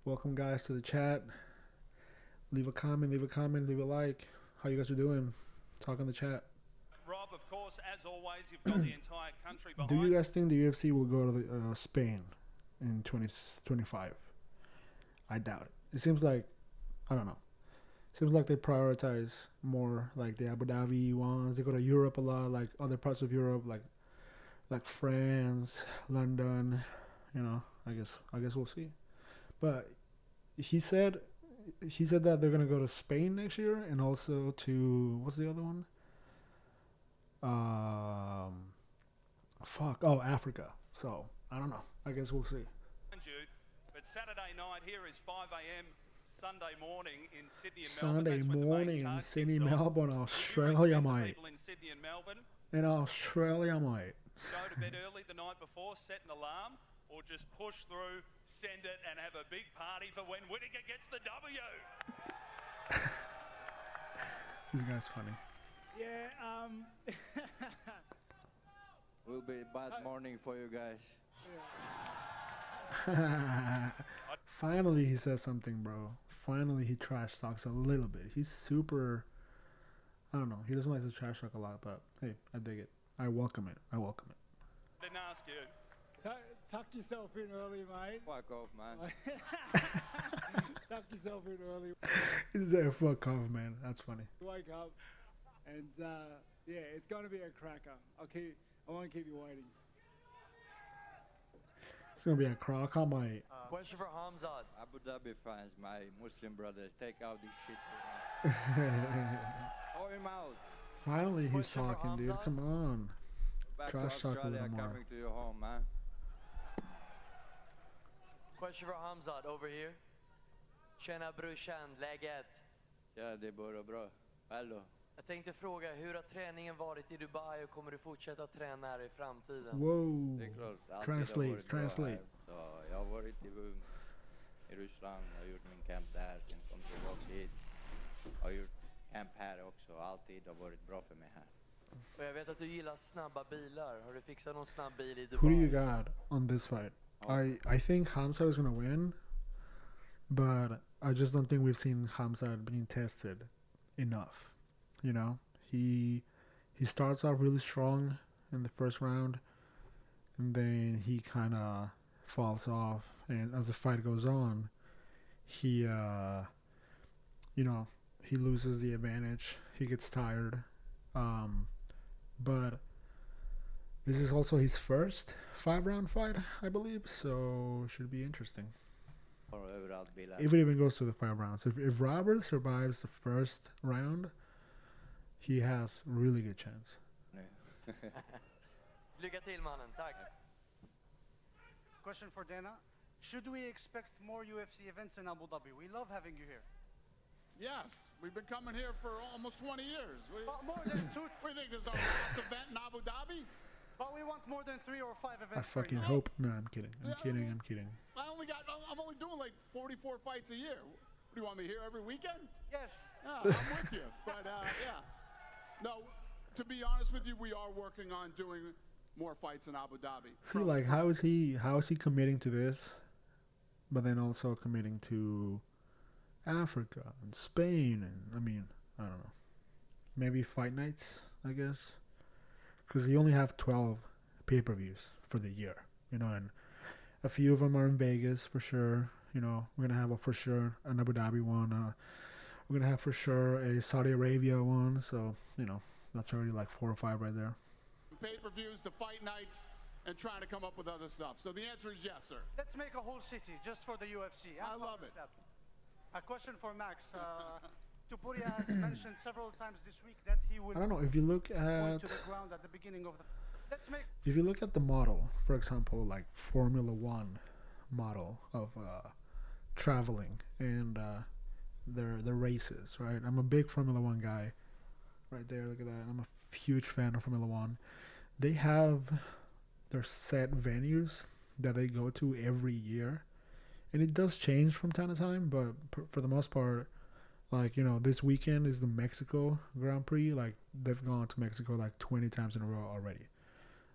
Welcome, guys, to the chat. Leave a comment, leave a like. How you guys are doing? Talk in the chat. Rob, of course, as always, you've got the entire country behind. Do you guys think the UFC will go to Spain in 2025? I doubt it. It seems like, I don't know. Seems like they prioritize more like the Abu Dhabi ones. They go to Europe a lot, like other parts of Europe, like France, London. I guess we'll see. But he said that they're gonna go to Spain next year and also to what's the other one? Africa. So I don't know. I guess we'll see. But Saturday night here is 5 a.m. Sunday morning in Sydney and Sunday Melbourne. That's when the morning main in card Sydney, kicks off. Melbourne, Would you Australia, recommend to mate. people in Sydney and Melbourne In Australia, mate. go to bed early the night before, set an alarm, or just push through, send it, and have a big party for when Whittaker gets the W? This guy's funny. Yeah, Will be a bad morning for you guys. Finally, he says something, bro. Finally, he trash talks a little bit. He's super. I don't know. He doesn't like to trash talk a lot, but hey, I dig it. I welcome it. Didn't ask you. Tuck yourself in early, mate. Fuck off, man. Tuck yourself in early. He's a fuck off, man. That's funny. Wake up, and yeah, it's going to be a cracker. I won't keep you waiting. It's gonna be a crock on my. Question for Hamzat. Abu Dhabi fans, my Muslim brothers, take out this shit. Throw him out. Finally, he's Question for talking, dude. Hamzat. Come on. Back Trash to talk a Australia, little more. coming to your home, man. Question for Hamzat over here. Tjena brorsan, läget? Ja, det är bara bra. Hello. Jag tänkte fråga, hur har träningen varit i Dubai och kommer du fortsätta träna här i framtiden? Whoa. Det är klart, alltid har Translate, varit bra translate. här. Så jag har varit i Ryssland, jag har gjort min camp där, sen kom tillbaka hit. Jag har gjort camp här också, alltid har varit bra för mig här. Och jag vet att du gillar snabba bilar. Har du fixat någon snabb bil i Who do you Dubai? got on this fight? I think Hamzat is gonna win, but I just don't think we've seen Hamzat being tested enough. You know, he starts off really strong in the first round, and then he kind of falls off. And as the fight goes on, he he loses the advantage. He gets tired. But this is also his first 5-round fight, I believe, so it should be interesting. Or överallt bilar. If it even goes to the 5 rounds. If Robert survives the first round, he has really good chance. Lycka till mannen, tack. Question for Dana. Should we expect more UFC events in Abu Dhabi? We love having you here. Yes, we've been coming here for almost 20 years. More than two. We think there's our last event in Abu Dhabi? But we want more than 3 or 5 events. I fucking hope. No, I'm kidding. I'm kidding. I'm only doing like 44 fights a year. What, do you want me here every weekend? Yes. Yeah, I'm with you. But yeah. No, to be honest with you, we are working on doing more fights in Abu Dhabi. See, like, how is he committing to this, but then also committing to Africa and Spain, and I mean, I don't know, maybe fight nights, I guess, because you only have 12 pay-per-views for the year, you know, and a few of them are in Vegas for sure. You know, we're gonna have for sure an Abu Dhabi one. We're gonna have for sure a Saudi Arabia one. So you know, that's already like 4 or 5 right there. Pay-per-views, the fight nights, and trying to come up with other stuff. So the answer is yes, sir. Let's make a whole city just for the UFC. I love it. A question for Max. Tupuria has mentioned several times this week that he will I don't know if you look point at to the ground at the beginning of the. Let's make. if you look at the model, for example, like Formula One model of traveling and their races, right? I'm a big Formula One guy, right there. Look at that. I'm a huge fan of Formula One. They have their set venues that they go to every year, and it does change from time to time. But for the most part, like, you know, this weekend is the Mexico Grand Prix. Like, they've gone to Mexico like 20 times in a row already.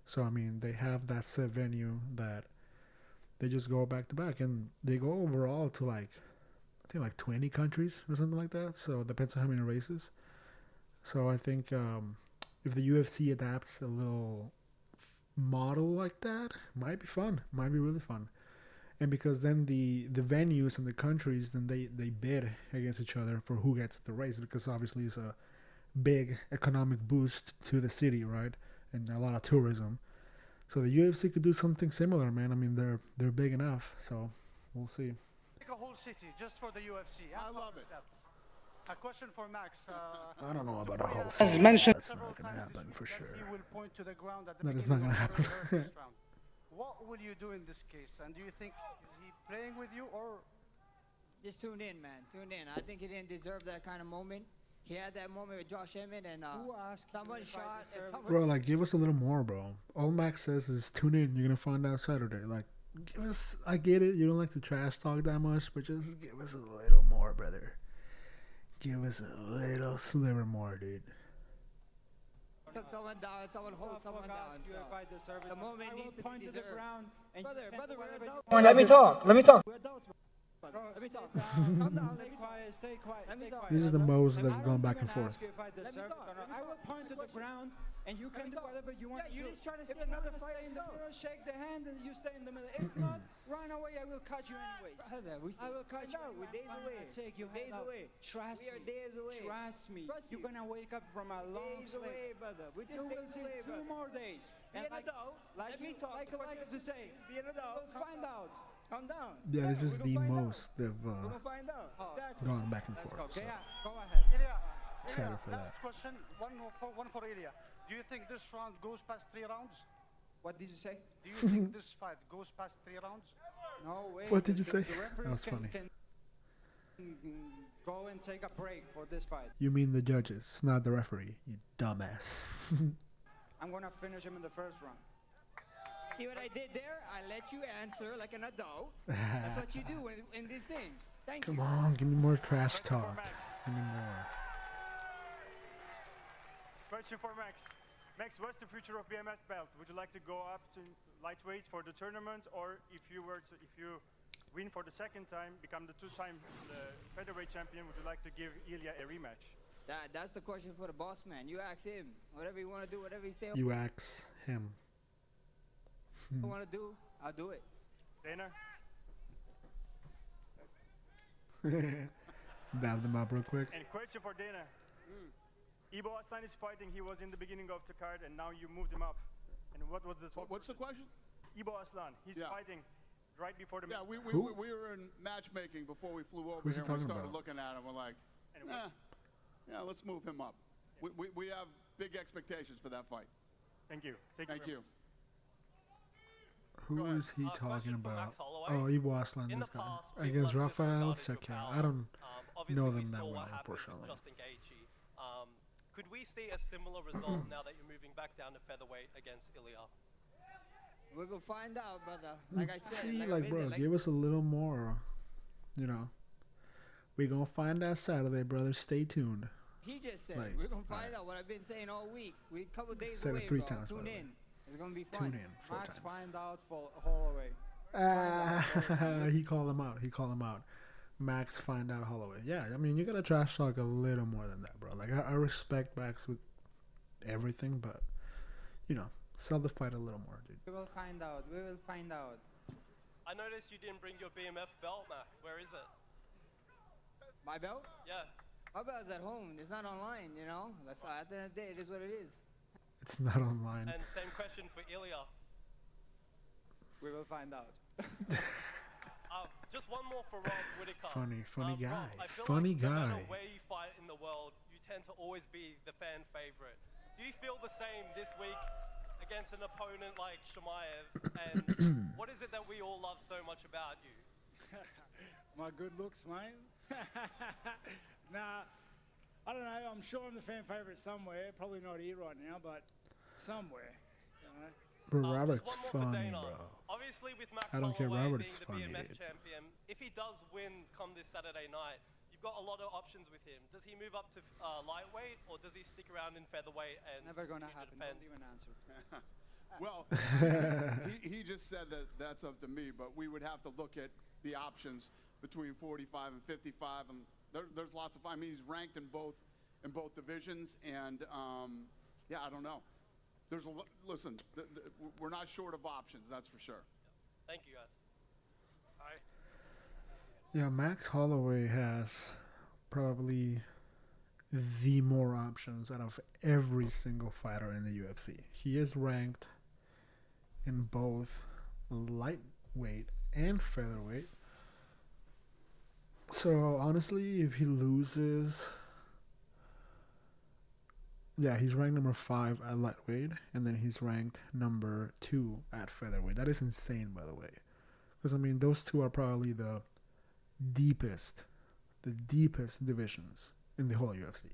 So I mean, they have that set venue that they just go back to back, and they go overall to like, I think like 20 countries or something like that. So it depends on how many races. So I think if the UFC adapts a little model like that, might be fun. Might be really fun. And because then the venues and the countries, then they bid against each other for who gets the race, because obviously it's a big economic boost to the city, right? And a lot of tourism. So the UFC could do something similar, man. I mean, they're big enough, so we'll see. Make a whole city just for the UFC. I love it. A question for Max. I don't know about a whole As city. mentioned That's not gonna happen for sure. He will point to the ground at the That is beginning not gonna of the happen. first round. What will you do in this case? And do you think is he playing with you or? Just tune in, man. Tune in. I think he didn't deserve that kind of moment. He had that moment with Josh Emmett, and someone shot. And someone Bro, like, give us a little more, bro. All Max says is tune in. You're gonna find out Saturday. Like, give us. I get it. You don't like to trash talk that much, but just give us a little more, brother. Give us a little sliver more, dude. took someone down, someone hold someone down. So the moment needs to be deserved. Brother, we're adults. Let me talk. Let me talk. We're adults. Bro, Let me stay talk. down. Calm down. Stay quiet. Stay quiet. Let me Stay talk. quiet. This is the most I they've won't gone back even and forth. ask you if I deserve it or not. I will point to the ground, and you can do whatever you want. Yeah, you're to just trying to If steal you another wanna stay fighter's in the goal. middle, shake the hand, and you stay in the middle. If not, run away. I will cut you anyways. I will cut you. No, we're days I'm away. gonna take you Days head out. away. Trust We are me. days away. Trust me. Trust You're you. gonna wake up from a long Days sleep. away, brother. We're just You will days see away, 2 brother. more days. Be an adult. Let me talk. Like The I question like to is say, be an adult. we'll find out. Calm down. Yeah, this is we're the gonna find most out. they've We're gonna find out. Exactly. gone back and Let's forth. go. So. Yeah, go ahead. Ilya, Excited for last that. question. One for Ilya. Do you think this round goes past 3 rounds? What did you say? Do you think this fight goes past 3 rounds? No way. What did you The say? referees That was funny. can go and take a break for this fight. You mean the judges, not the referee, you dumbass. I'm gonna finish him in the first round. See what I did there? I let you answer like an adult. That's what you do in these things. Thank Come you. on, give me more trash talk. Give me more. Question for Max. Max, what's the future of BMF belt? Would you like to go up to lightweight for the tournament, or if you win for the second time, become the 2-time featherweight champion, would you like to give Ilya a rematch? That's the question for the boss man. You ask him. Whatever you want to do, whatever he say. You ask him. I want to do, I'll do it. Dana? Dab them up real quick. And question for Dana. Ibo Aslan is fighting. He was in the beginning of the card, and now you moved him up. And what was the talk? What's the question? Ibo Aslan. He's fighting right before the. Yeah, we were in matchmaking before we flew over Who's he here. And we talking started about? looking at him. We're like, yeah, let's move him up. We have big expectations for that fight. Thank you. Thank you. Who is he talking about? Max Holloway. Oh, Ibo Aslan, In this the guy. past, people Against have Rafael disregarded your Shakir. power. I don't Obviously, know we them that saw well, what happened with unfortunately. Justin Gaethje. Could we see a similar result now that you're moving back down to featherweight against Ilya? We're gonna find out, brother. Like I said, See, like, like, bro, give us a little more, you know. We gonna find out Saturday, brother. Stay tuned. He just said, Like, we're gonna find out what I've been saying all week. We a couple days Said it away, 3 bro. times, by Tune the way. in. It's gonna be fun. Tune in 4 Max times. find out for Holloway. He called him out. He called him out. Max find out Holloway. Yeah, I mean, you gotta trash talk a little more than that, bro. Like, I respect Max with everything, but, you know, sell the fight a little more, dude. We will find out. We will find out. I noticed you didn't bring your BMF belt, Max. Where is it? My belt? Yeah. My belt's at home. It's not online, you know? That's at the end of the day, it is what it is. It's not online. And same question for Ilya. We will find out. Just one more for Rob Whittaker. Funny Rob, guy. I feel Funny like no guy. matter where you fight in the world, you tend to always be the fan favorite. Do you feel the same this week against an opponent like Shamaev? And what is it that we all love so much about you? My good looks, mate. Nah, I don't know. I'm sure I'm the fan favourite somewhere. Probably not here right now, but somewhere. You know. Bro, Robert's Just one more for funny, Dana. bro. Obviously, with Max I don't care. Holloway Robert's being the funny, BMF dude. champion, if he does win come this Saturday night, you've got a lot of options with him. Does he move up to lightweight, or does he stick around in featherweight and Never gonna continue to happen. defend? Don't even answer. Well, he just said that that's up to me, but we would have to look at the options between 45 and 55, and there's lots of. I mean, he's ranked in both divisions, and yeah, I don't know. There's listen, we're not short of options, that's for sure. Thank you, guys. Hi. Yeah, Max Holloway has probably the more options out of every single fighter in the UFC. He is ranked in both lightweight and featherweight. So honestly, if he loses, yeah, he's ranked number 5 at lightweight, and then he's ranked number 2 at featherweight. That is insane, by the way, because I mean, those two are probably the deepest divisions in the whole UFC.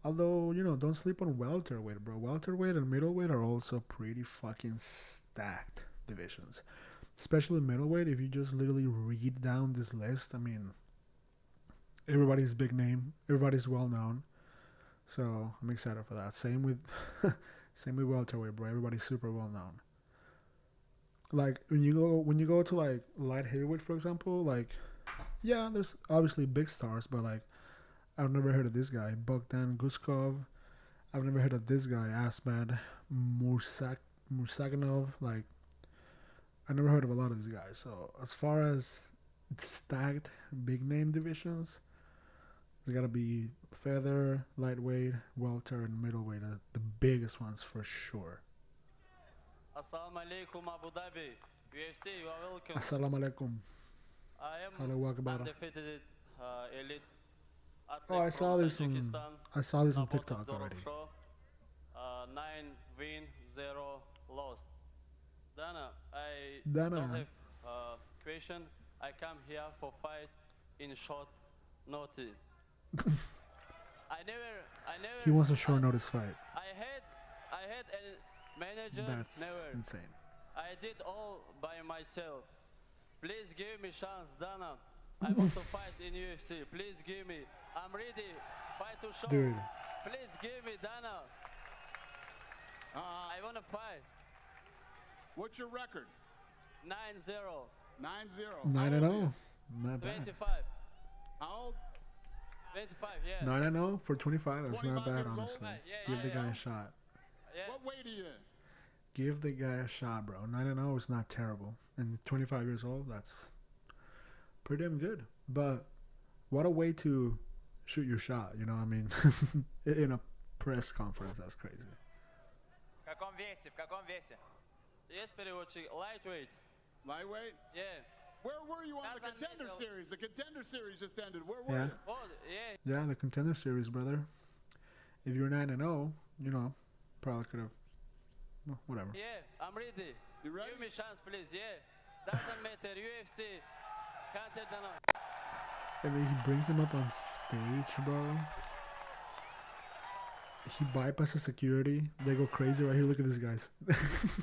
Although, you know, don't sleep on welterweight, bro. Welterweight and middleweight are also pretty fucking stacked divisions. Especially middleweight, if you just literally read down this list, I mean, everybody's big name, everybody's well known. So I'm excited for that. Same with welterweight, bro. Everybody's super well known. Like when you go to like light heavyweight, for example, like Yeah, there's obviously big stars, but like I've never heard of this guy, Bogdan Guskov. I've never heard of this guy, Asmad Mursaganov. Like I never heard of a lot of these guys. So as far as stacked big name divisions, there's gotta be feather, lightweight, welter, and middleweight. The biggest ones for sure. Assalamu alaikum Abu Dhabi. UFC, you are welcome. Assalamu alaikum. I am Hello, welcome. undefeated elite athlete Oh, I saw from this on Tajikistan. TikTok already. Show. 9 win, 0 lost. Dana, I Dana. don't have question. I come here for fight in short notice. He wants a short notice fight. I had a manager. That's never. insane. I did all by myself. Please give me chance, Dana. I want to fight in UFC. Please give me. I'm ready. Fight to show. Dude. Please give me, Dana. I want to fight. What's your record? 9-0. 9-0. 9-0. Not bad. 25. How old? 25, yeah. 9-0 for 25. That's not 25 bad, years old? honestly. Yeah, Give the guy a shot. Yeah. What weight are you in? Give the guy a shot, bro. 9-0 is not terrible. And 25 years old, that's pretty damn good. But what a way to shoot your shot, you know what I mean? In a press conference, that's crazy. В каком весе? В каком весе? Yes, переводчик. Lightweight. Lightweight? Yeah. Where were you on the contender series? The contender series just ended. Where were Yeah. you? Oh, yeah. Yeah, the contender series, brother. If you're 9-0, you know, probably could have. Well, whatever. Yeah, I'm ready. You ready? Give me chance, please. Yeah. Doesn't matter. UFC. Can't tell Dana. And then he brings him up on stage, bro. He bypasses security. They go crazy right here. Look at these guys.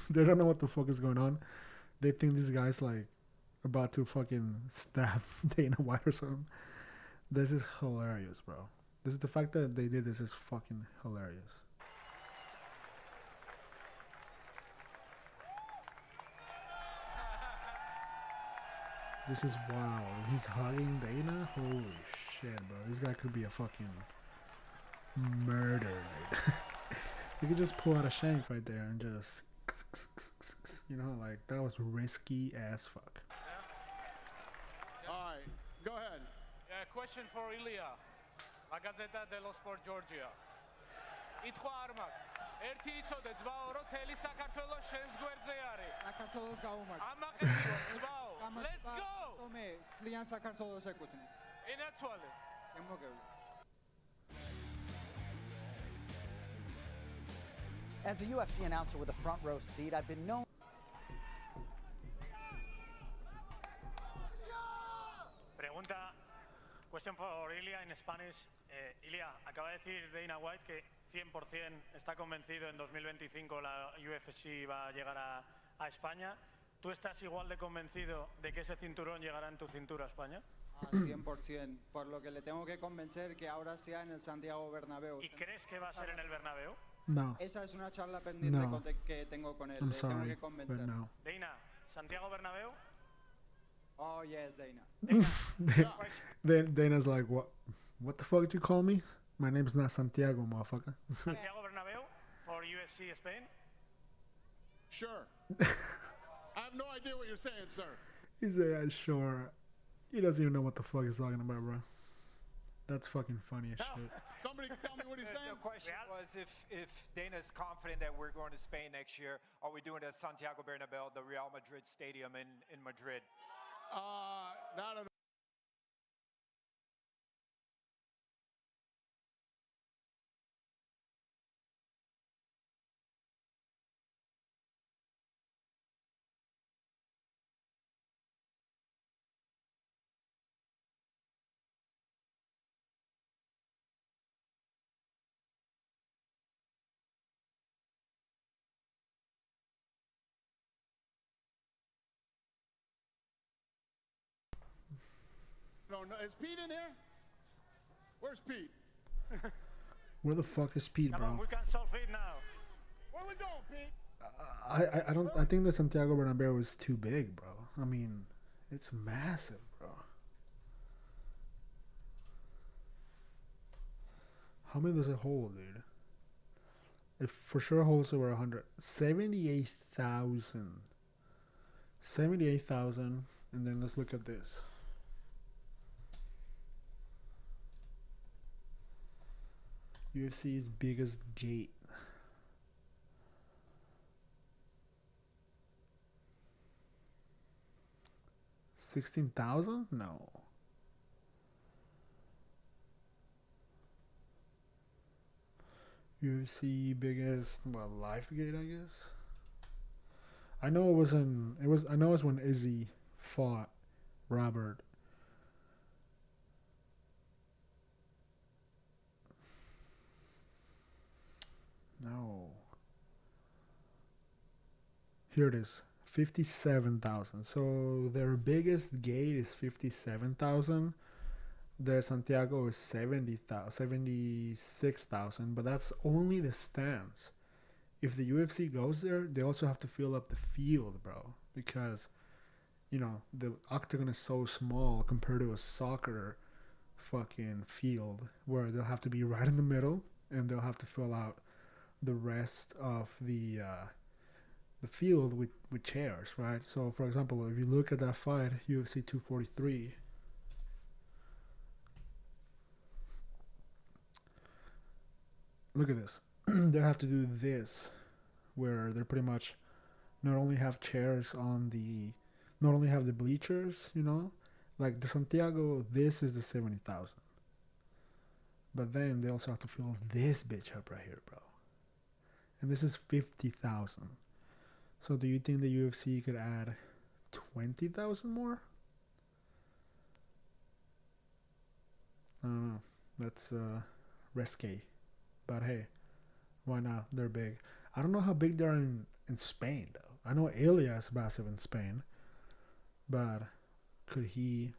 They don't know what the fuck is going on. They think this guy's like about to fucking stab Dana White or something. This is hilarious, bro. This is the fact that they did this is fucking hilarious. This is wild. He's hugging Dana? Holy shit, bro. This guy could be a fucking murder. He could just pull out a shank right there and just, you know, like that was risky as fuck. All right, go ahead. Question for Ilya. La Gazzetta dello Sport Georgia. Ითქვა არმად. ერთი იცოდე ძმაო, რომ თელი საქართველო შენს გვერდზე არის. საქართველოს გაუმართ. ამაყებიო ძმაო. Let's go. მე კლიენტ საქართველოს ეკუთვნის. ენაცვალე. შემოგევლე. As a UFC announcer with a front row seat, I've been known. Pregunta, question for Ilya in Spanish. Ilya, acaba de decir Dana White que 100% está convencido en 2025 la UFC va a llegar a España. ¿Tú estás igual de convencido de que ese cinturón llegará en tu cintura a España? 100%. Por lo que le tengo que convencer que ahora sea en el Santiago Bernabéu. ¿Y crees que va a ser en el Bernabéu? No. Esa es una charla pendiente que tengo con él. I'm Le tengo sorry, que but convencer. no. Dana, ¿Santiago Bernabéu? Oh, yes, Dana. Dana's like, what the fuck did you call me? My name's not Santiago, motherfucker. Santiago Bernabéu for UFC Spain? Sure. I have no idea what you're saying, sir. He said, yeah, sure. He doesn't even know what the fuck he's talking about, bro. That's fucking funny as shit. Somebody tell me what he's saying. The question was if Dana's confident that we're going to Spain next year, are we doing it at Santiago Bernabéu, the Real Madrid Stadium in Madrid? Not at No, is Pete in here? Where's Pete? Where the fuck is Pete, Come bro? on, we can solve it now. Where we going, Pete? I don't. I think the Santiago Bernabéu is too big, bro. I mean, it's massive, bro. How many does it hold, dude? It for sure holds over 100. 78,000. 78,000. And then let's look at this. UFC's biggest gate. $16,000? No. UFC biggest, well, life gate, I guess. I know it was when Izzy fought Robert. No. Here it is. 57,000. So their biggest gate is 57,000. The Santiago is 76,000, but that's only the stands. If the UFC goes there, they also have to fill up the field, bro, because the octagon is so small compared to a soccer fucking field where they'll have to be right in the middle and they'll have to fill out the rest of the field with chairs, right? So, for example, if you look at that fight, UFC 243, look at this. They have to do this, where they're pretty much not only have chairs not only have the bleachers, like the Santiago, this is the 70,000. But then they also have to fill this bitch up right here, bro. And this is 50,000. So do you think the UFC could add 20,000 more? I don't know. That's risky. But hey, why not? They're big. I don't know how big they are in Spain, though. I know Ilya is massive in Spain. But could he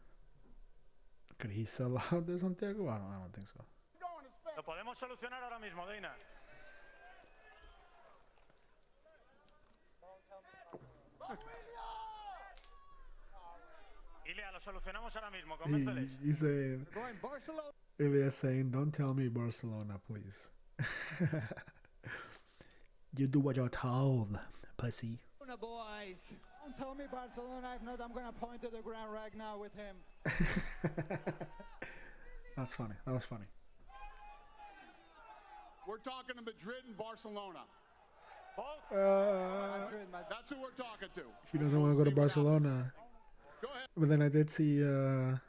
sell out the Santiago? I don't think so. Lo podemos solucionar ahora mismo, Dana. Ilya, lo solucionamos ahora mismo, convénceles. He's saying, Ilya's saying, don't tell me Barcelona, please. You do what you're told, pussy. Boys. Don't tell me Barcelona. If not, I'm going to point to the ground right now with him. That's funny. That was funny. We're talking to Madrid and Barcelona. Both? That's who we're talking to. He doesn't want to go to Barcelona. Go ahead. But then I did see the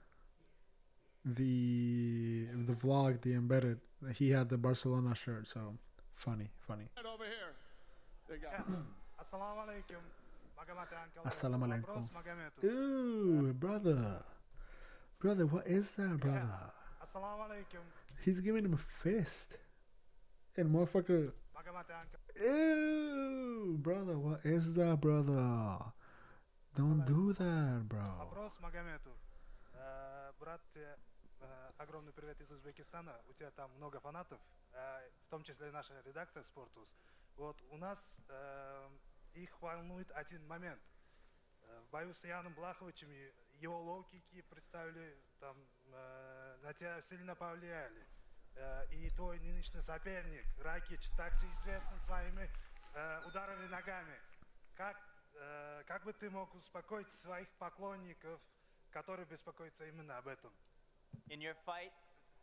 vlog, the embedded. He had the Barcelona shirt, so funny. Over here. They got Assalamu alaikum. Assalamu alaikum. Ooh, brother, what is that, brother? Assalamu alaikum. He's giving him a fist. And motherfucker. Ew, brother, what is that, brother? Don't do that, bro. Вопрос Магомету. Брат, огромный привет из Узбекистана. У тебя там много фанатов, в том числе наша редакция Спортус. Вот у нас их волнует один момент. В бою с Яном Блаховичем его лоу-кики представили, там, на тебя сильно повлияли. И твой нынешний соперник, Ракич, также известен своими ударами ногами. Как бы ты мог успокоить своих поклонников, которые беспокоятся именно об этом? In your fight,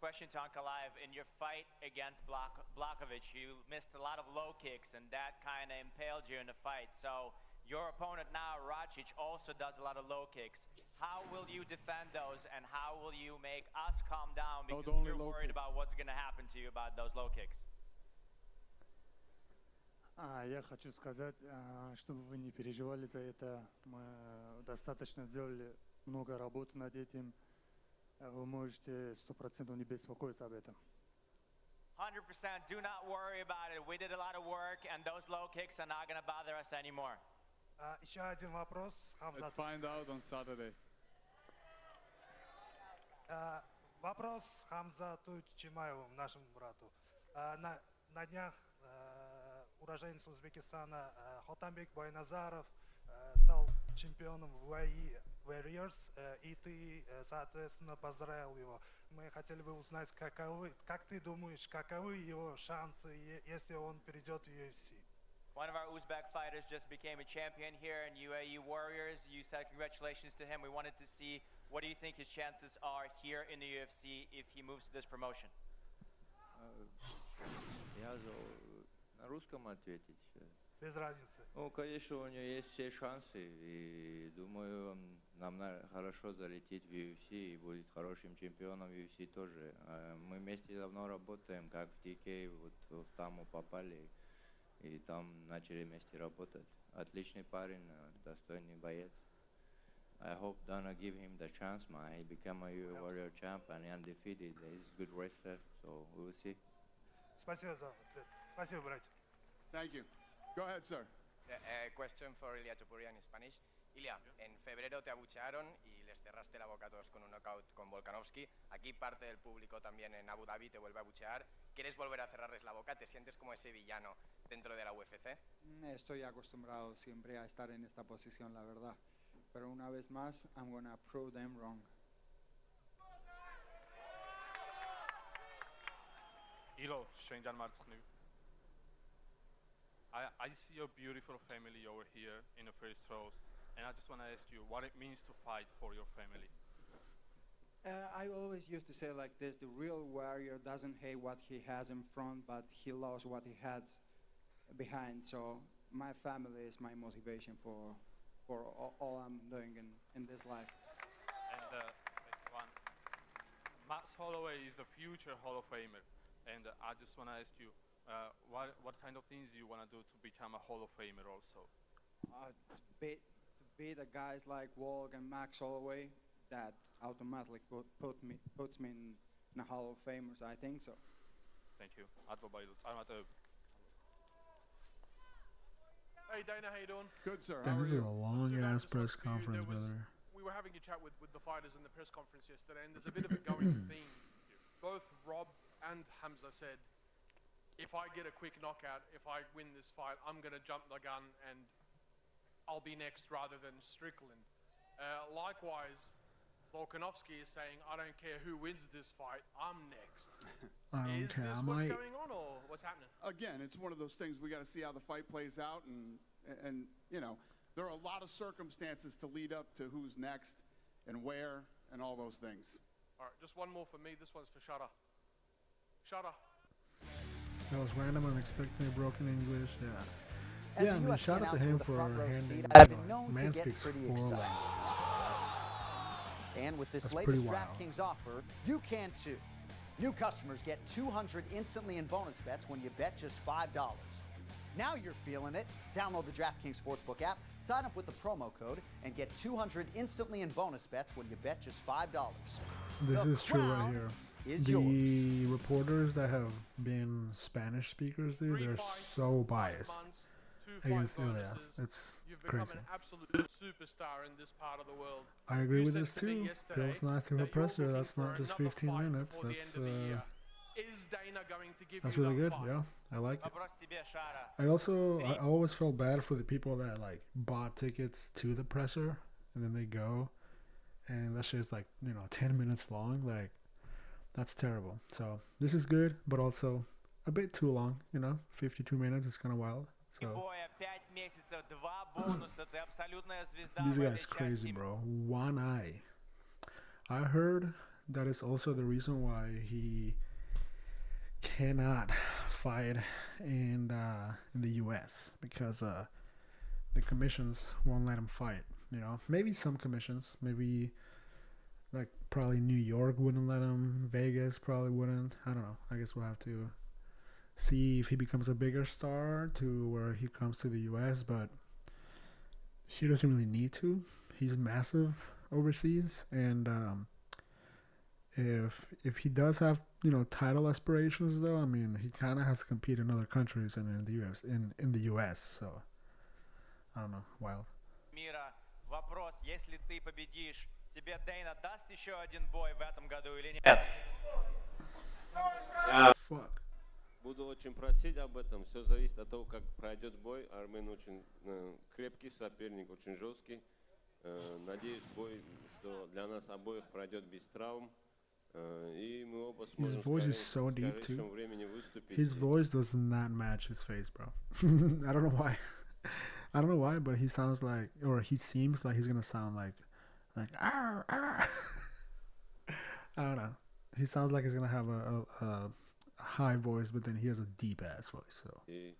question to Ankalaev, in your fight against Blachowicz, you missed a lot of low kicks, and that kind of impaled you in the fight. So your opponent now, Racic, also does a lot of low kicks. How will you defend those, and how will you make us calm down because you're worried about what's going to happen to you about those low kicks? Я хочу сказать, чтобы вы не переживали за это. Мы достаточно сделали много работы над этим. Вы можете 100% не беспокоиться об этом. 100%. Do not worry about it. We did a lot of work, and those low kicks are not going to bother us anymore. Еще один вопрос. Let's find out on Saturday. Вопрос Хамзату Чимаеву, нашему брату. На днях уроженец Узбекистана Хотамбек Байназаров стал чемпионом в УАИ Warriors, и ты, соответственно, поздравил его. Мы хотели бы узнать, как ты думаешь, каковы его шансы, если он перейдет в UFC? One of our Uzbek fighters just became a champion here in UAE Warriors. You said congratulations to him. We wanted to see what do you think his chances are here in the UFC if he moves to this promotion? Я на русском ответить. Без разницы. Ну, конечно, у него есть все шансы, и думаю, нам хорошо залететь в UFC и будет хорошим чемпионом UFC тоже. Мы вместе давно работаем, как в TK, вот в Таму попали, и там начали вместе работать. Отличный парень, достойный боец. I hope Dana give him the chance, man. He become a Warrior champ and undefeated. He's a good wrestler, so we will see. Спасибо за ответ. Спасибо, братья. Thank you. Go ahead, sir. Question for Ilya Topuria in Spanish. Ilya, en febrero te abuchearon y les cerraste la boca a todos con un knockout con Volkanovski. Aquí parte del público también en Abu Dhabi te vuelve a abuchear. ¿Quieres volver a cerrarles la boca? ¿Te sientes como ese villano dentro de la UFC? Estoy acostumbrado siempre a estar en esta posición, la verdad. Pero una vez más, I'm gonna prove them wrong. Ilo, Shane Martzchnu. I see your beautiful family over here in the first rows, and I just want to ask you what it means to fight for your family. I always used to say like this, the real warrior doesn't hate what he has in front, but he loves what he has behind. So my family is my motivation for all I'm doing in this life. And second one, Max Holloway is the future Hall of Famer, and I just want to ask you, what kind of things do you want to do to become a Hall of Famer also? To beat the guys like Volk and Max Holloway, that automatically puts me in the Hall of Famers, I think so. Thank you. Hey Dana, how you doing? Good, sir. Damn, How are this is you? a long ass press conference, brother. We were having a chat with the fighters in the press conference yesterday, and there's a bit of a going theme. Both Rob and Hamza said, if I get a quick knockout, if I win this fight, I'm going to jump the gun and I'll be next rather than Strickland. Likewise, Volkanovski is saying, I don't care who wins this fight, I'm next. I don't Is care. this what's going on or what's happening? Again, it's one of those things we got to see how the fight plays out, and you know, there are a lot of circumstances to lead up to who's next and where and all those things. All right, just one more for me. This one's for Shutter. Shutter. That was random, unexpected, broken English. Yeah. As Yeah, I a mean, UFC shout out to announcer him with the for front row handling. seat, I've been known to Man get speaks pretty 4 excited. languages. And with this That's latest pretty wild. DraftKings offer, you can too. New customers get 200 instantly in bonus bets when you bet just $5. Now you're feeling it. Download the DraftKings Sportsbook app, sign up with the promo code, and get 200 instantly in bonus bets when you bet just $5. This The is true right crown here. is The yours. reporters that have been Spanish speakers, dude, they're so biased against Ilya. It's You've become crazy. an absolute superstar in this part of the world. I agree You with said this to me too. yesterday Feels nice to have a that you're presser. looking That's for not just another 15 fight minutes. before the That's end of the year. Is Dana going to give that's you really that good. fight? Yeah, I like it. Вопрос тебе, Шара. I also I always felt bad for the people that like bought tickets to the presser and then they go and that shit's like 10 minutes long. Like that's terrible. So this is good, but also a bit too long. 52 minutes is kind of wild. So Боя 5 месяцев, 2 бонуса, ты абсолютная звезда this в guy's этой crazy, части. bro. One eye. I heard that is also the reason why he cannot fight in the U.S. because the commissions won't let him fight. Maybe some commissions, maybe like probably New York wouldn't let him, Vegas probably wouldn't. I don't know. I guess we'll have to see if he becomes a bigger star to where he comes to the U.S. But he doesn't really need to. He's massive overseas, and if he does have title aspirations, though, I mean, he kind of has to compete in other countries and in the U.S. in the U.S. So I don't know, wild. Мира, вопрос, если ты победишь, тебе Дэйна даст еще один бой в этом году или нет? Буду очень просить об этом. Все зависит от того, как пройдет бой. Армен очень крепкий соперник, очень жесткий. Надеюсь, бой, что для нас обоих пройдет без травм. И мы оба His сможем voice is в so deep скорейшем too. времени выступить. His voice does not match his face, bro. I don't know why. I don't know why, but he sounds like, or he seems like he's gonna sound like, arr, arr. I don't know. He sounds like he's gonna have a high voice, but then he has a deep ass voice. So И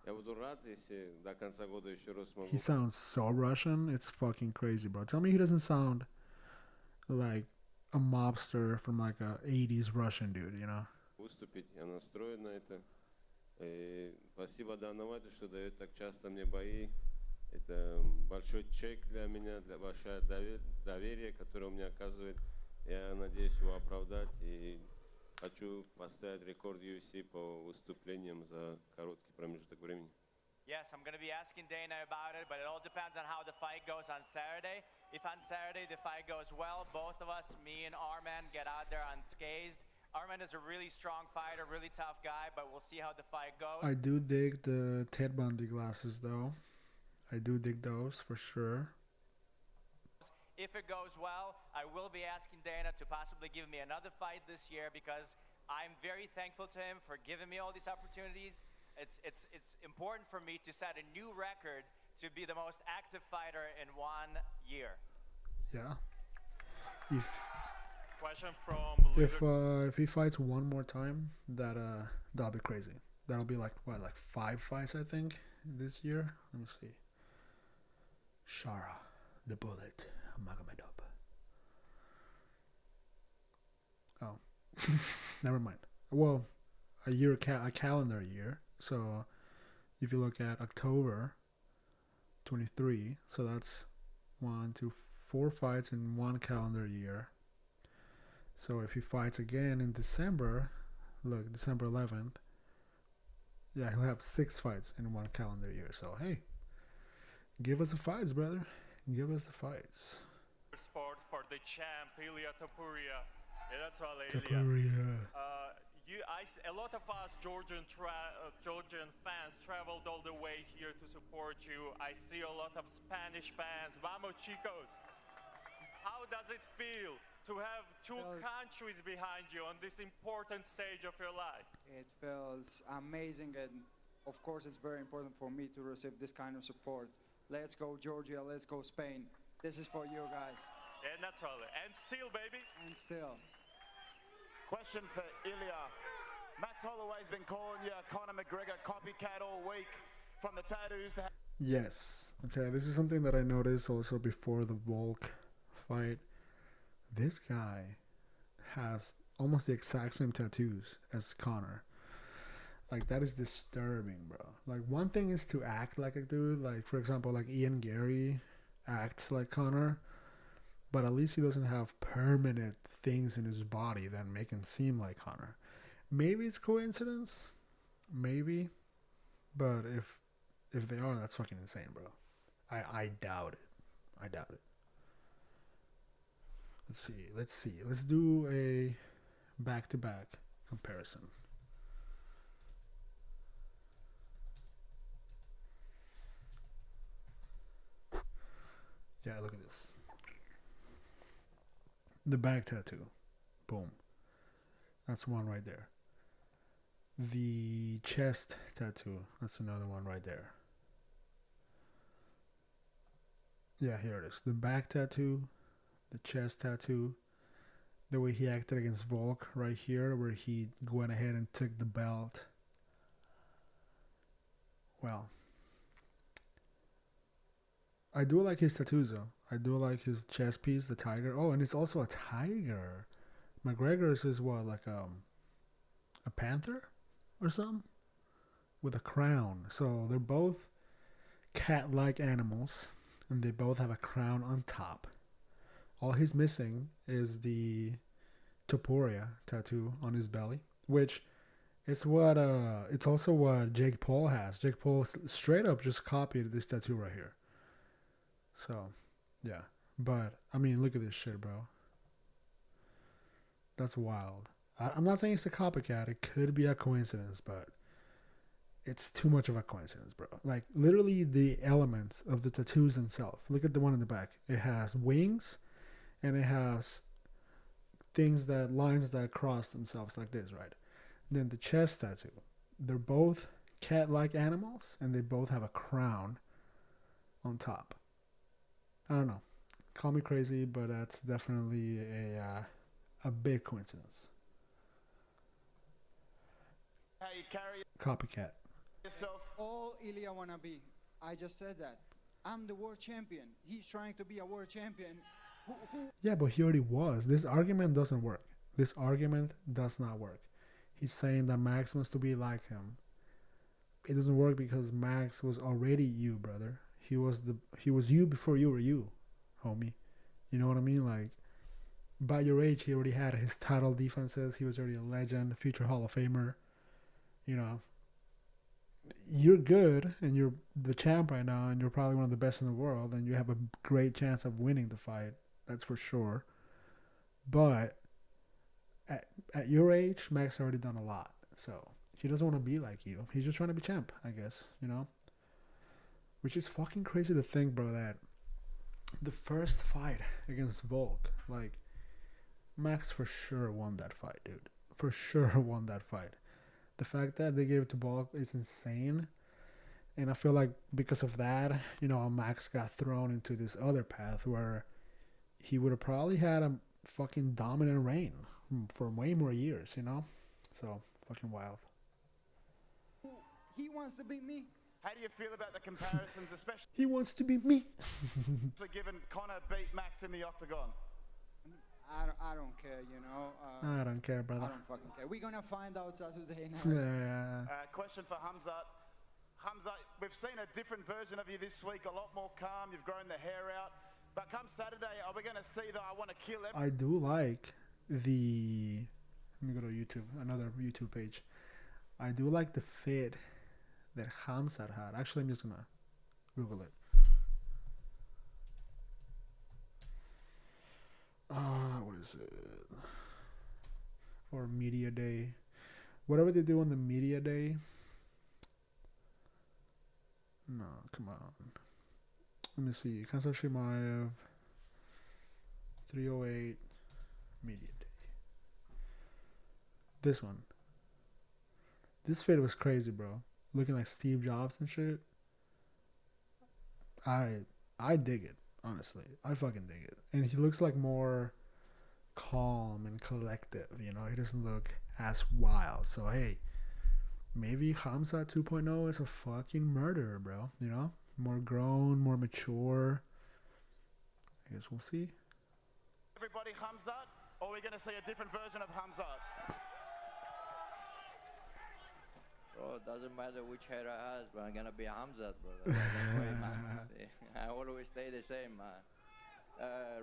я буду рад, если до конца года еще раз смогу he sounds so Russian. It's fucking crazy, bro. Tell me he doesn't sound like a mobster from like a 80s Russian dude, you know? выступить. Я настроен на это. Спасибо Дана Вайту, что дает так часто мне бои. Это большой чек для меня, для большое доверие, которое он мне оказывает. Я надеюсь его оправдать и хочу поставить рекорд UFC по выступлениям за короткий промежуток времени. Yes, I'm going to be asking Dana about it, but it all depends on how the fight goes on Saturday. If on Saturday the fight goes well, both of us, me and Arman, get out there unscathed. Arman is a really strong fighter, really tough guy, but we'll see how the fight goes. I do dig the Ted Bundy glasses, though. I do dig those for sure. If it goes well, I will be asking Dana to possibly give me another fight this year because I'm very thankful to him for giving me all these opportunities. It's important for me to set a new record to be the most active fighter in 1 year. Yeah. Question from If he fights one more time, that'll be crazy. That'll be like 5 fights I think this year. Let me see. Shara, the Bullet, Magomedov. Oh, never mind. Well, a calendar year. So, if you look at October 23, so that's 1, 2, 4 fights in 1 calendar year. So if he fights again in December, look, December 11th, yeah, he'll have 6 fights in 1 calendar year. So hey, give us the fights, brother. Give us the fights. Sport for the champ, Ilya Topuria. Yeah, that's all, Ilya. Topuria. A lot of us Georgian fans traveled all the way here to support you. I see a lot of Spanish fans. Vamos, chicos. How does it feel to have 2 countries behind you on this important stage of your life? It feels amazing, and of course it's very important for me to receive this kind of support. Let's go Georgia, let's go Spain. This is for you guys. Yeah, naturally. And still, baby. And still. Question for Ilya. Max Holloway's been calling you Conor McGregor copycat all week, from the tattoos to... Yes. Okay, this is something that I noticed also before the Volk fight. This guy has almost the exact same tattoos as Conor. Like, that is disturbing, bro. Like, one thing is to act like a dude. Like, for example, like Ian Gary acts like Conor, but at least he doesn't have permanent things in his body that make him seem like Conor. Maybe it's coincidence, maybe, but if they are, that's fucking insane, bro. I doubt it. I doubt it. Let's see. Let's do a back-to-back comparison. Yeah, look at this. The back tattoo. Boom. That's one right there. The chest tattoo. That's another one right there. Yeah, here it is. The back tattoo. The chest tattoo. The way he acted against Volk right here, where he went ahead and took the belt. Well, I do like his tattoos though. I do like his chest piece, the tiger. Oh, and it's also a tiger. McGregor's is what, like a panther or something? With a crown. So they're both cat-like animals, and they both have a crown on top. All he's missing is the Topuria tattoo on his belly, which is what it's also what Jake Paul has. Jake Paul straight up just copied this tattoo right here. So, yeah. But I mean, look at this shit, bro. That's wild. I'm not saying it's a copycat. It could be a coincidence, but it's too much of a coincidence, bro. Like literally the elements of the tattoos themselves. Look at the one in the back. It has wings, and it has things that lines that cross themselves like this, right? Then the chest tattoo. They're both cat-like animals, and they both have a crown on top. I don't know. Call me crazy, but that's definitely a big coincidence. How you carry Copycat. yourself. All Ilya wanna be. I just said that. I'm the world champion. He's trying to be a world champion. Yeah, but he already was. This argument doesn't work. This argument does not work. He's saying that Max wants to be like him. It doesn't work because Max was already you, brother. He was you before you were you, homie. You know what I mean? Like, by your age, he already had his title defenses. He was already a legend, future Hall of Famer. You know, you're good, and you're the champ right now, and you're probably one of the best in the world, and you have a great chance of winning the fight. That's for sure. But at your age, Max already done a lot. So he doesn't want to be like you. He's just trying to be champ, I guess, you know? Which is fucking crazy to think, bro, that the first fight against Volk, like, Max for sure won that fight, dude. For sure won that fight. The fact that they gave it to Volk is insane. And I feel like because of that, you know, Max got thrown into this other path where he would have probably had a fucking dominant reign for way more years, you know? So, fucking wild. He wants to beat me. How do you feel about the comparisons, especially He wants to be me. given Conor beat Max in the octagon? I don't care, you know. I don't care, brother. I don't fucking care. We're gonna find out Saturday now. Yeah. Question for Hamzat. Hamzat, we've seen a different version of you this week, a lot more calm. You've grown the hair out. But come Saturday, are we going to see that I want to kill everyone? I do like the... Let me go to YouTube, another YouTube page. I do like the fit that Hamzat had. Actually, I'm just going to Google it. What is it? Or Media Day. Whatever they do on the Media Day. No, come on. Let me see. Kansas Shimaev. 308. Media Day. This one. This fit was crazy, bro. Looking like Steve Jobs and shit. I dig it, honestly. I fucking dig it. And he looks like more calm and collective, you know? He doesn't look as wild. So, hey, maybe Hamzat 2.0 is a fucking murderer, bro. You know? More grown, more mature. I guess we'll see. Everybody Hamzat, or are we going to see a different version of Hamzat? Bro, it doesn't matter which hair I has, but I'm gonna be Hamzat, bro. That's the way, man. I always stay the same, man.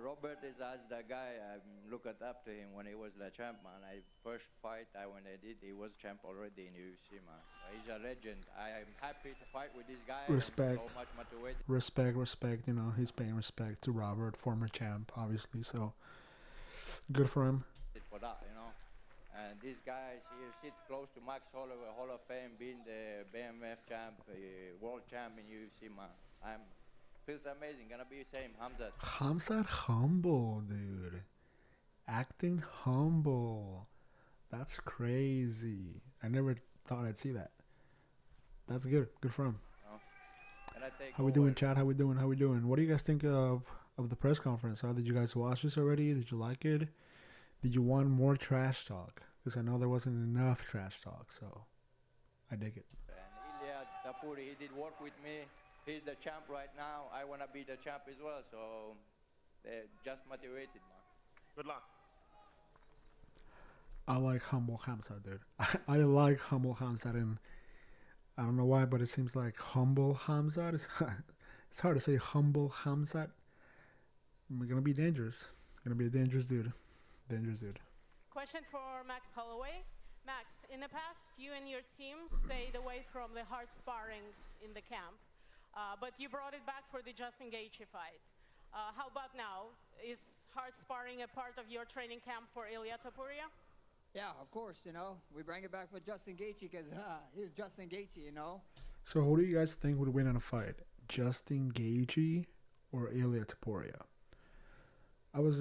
Robert is as the guy I looked up to him when he was the champ, man. First fight when I did, he was champ already in UFC, man. So he's a legend. I am happy to fight with this guy. Respect. So much motivated. Respect. You know, he's paying respect to Robert, former champ, obviously. So, good for him. For that, you know. And these guys here sit close to Max Holloway, Hall of Fame, being the BMF champ, world champ in UFC, man. Feels amazing. Gonna be the same, Hamzat. Hamzat humble, dude. Acting humble. That's crazy. I never thought I'd see that. That's good. Good for him. How we doing, chat? How we doing? What do you guys think of the press conference? Did you guys watch this already? Did you like it? Did you want more trash talk? Because I know there wasn't enough trash talk, so I dig it. And Ilya Tapuri, he did work with me. He's the champ right now. I want to be the champ as well, so they're just motivated, man. Good luck. I like humble Hamzat, dude. I like humble Hamzat, and I don't know why, but it seems like humble Hamzat is... It's hard to say humble Hamzat. We're going to be dangerous. Going to be a dangerous dude. Question for Max Holloway. Max, in the past, you and your team stayed away from the hard sparring in the camp, but you brought it back for the Justin Gaethje fight. How about now? Is hard sparring a part of your training camp for Ilya Topuria? Yeah, of course, you know. We bring it back for Justin Gaethje because he's Justin Gaethje, you know. So who do you guys think would win in a fight? Justin Gaethje or Ilia Topuria? I was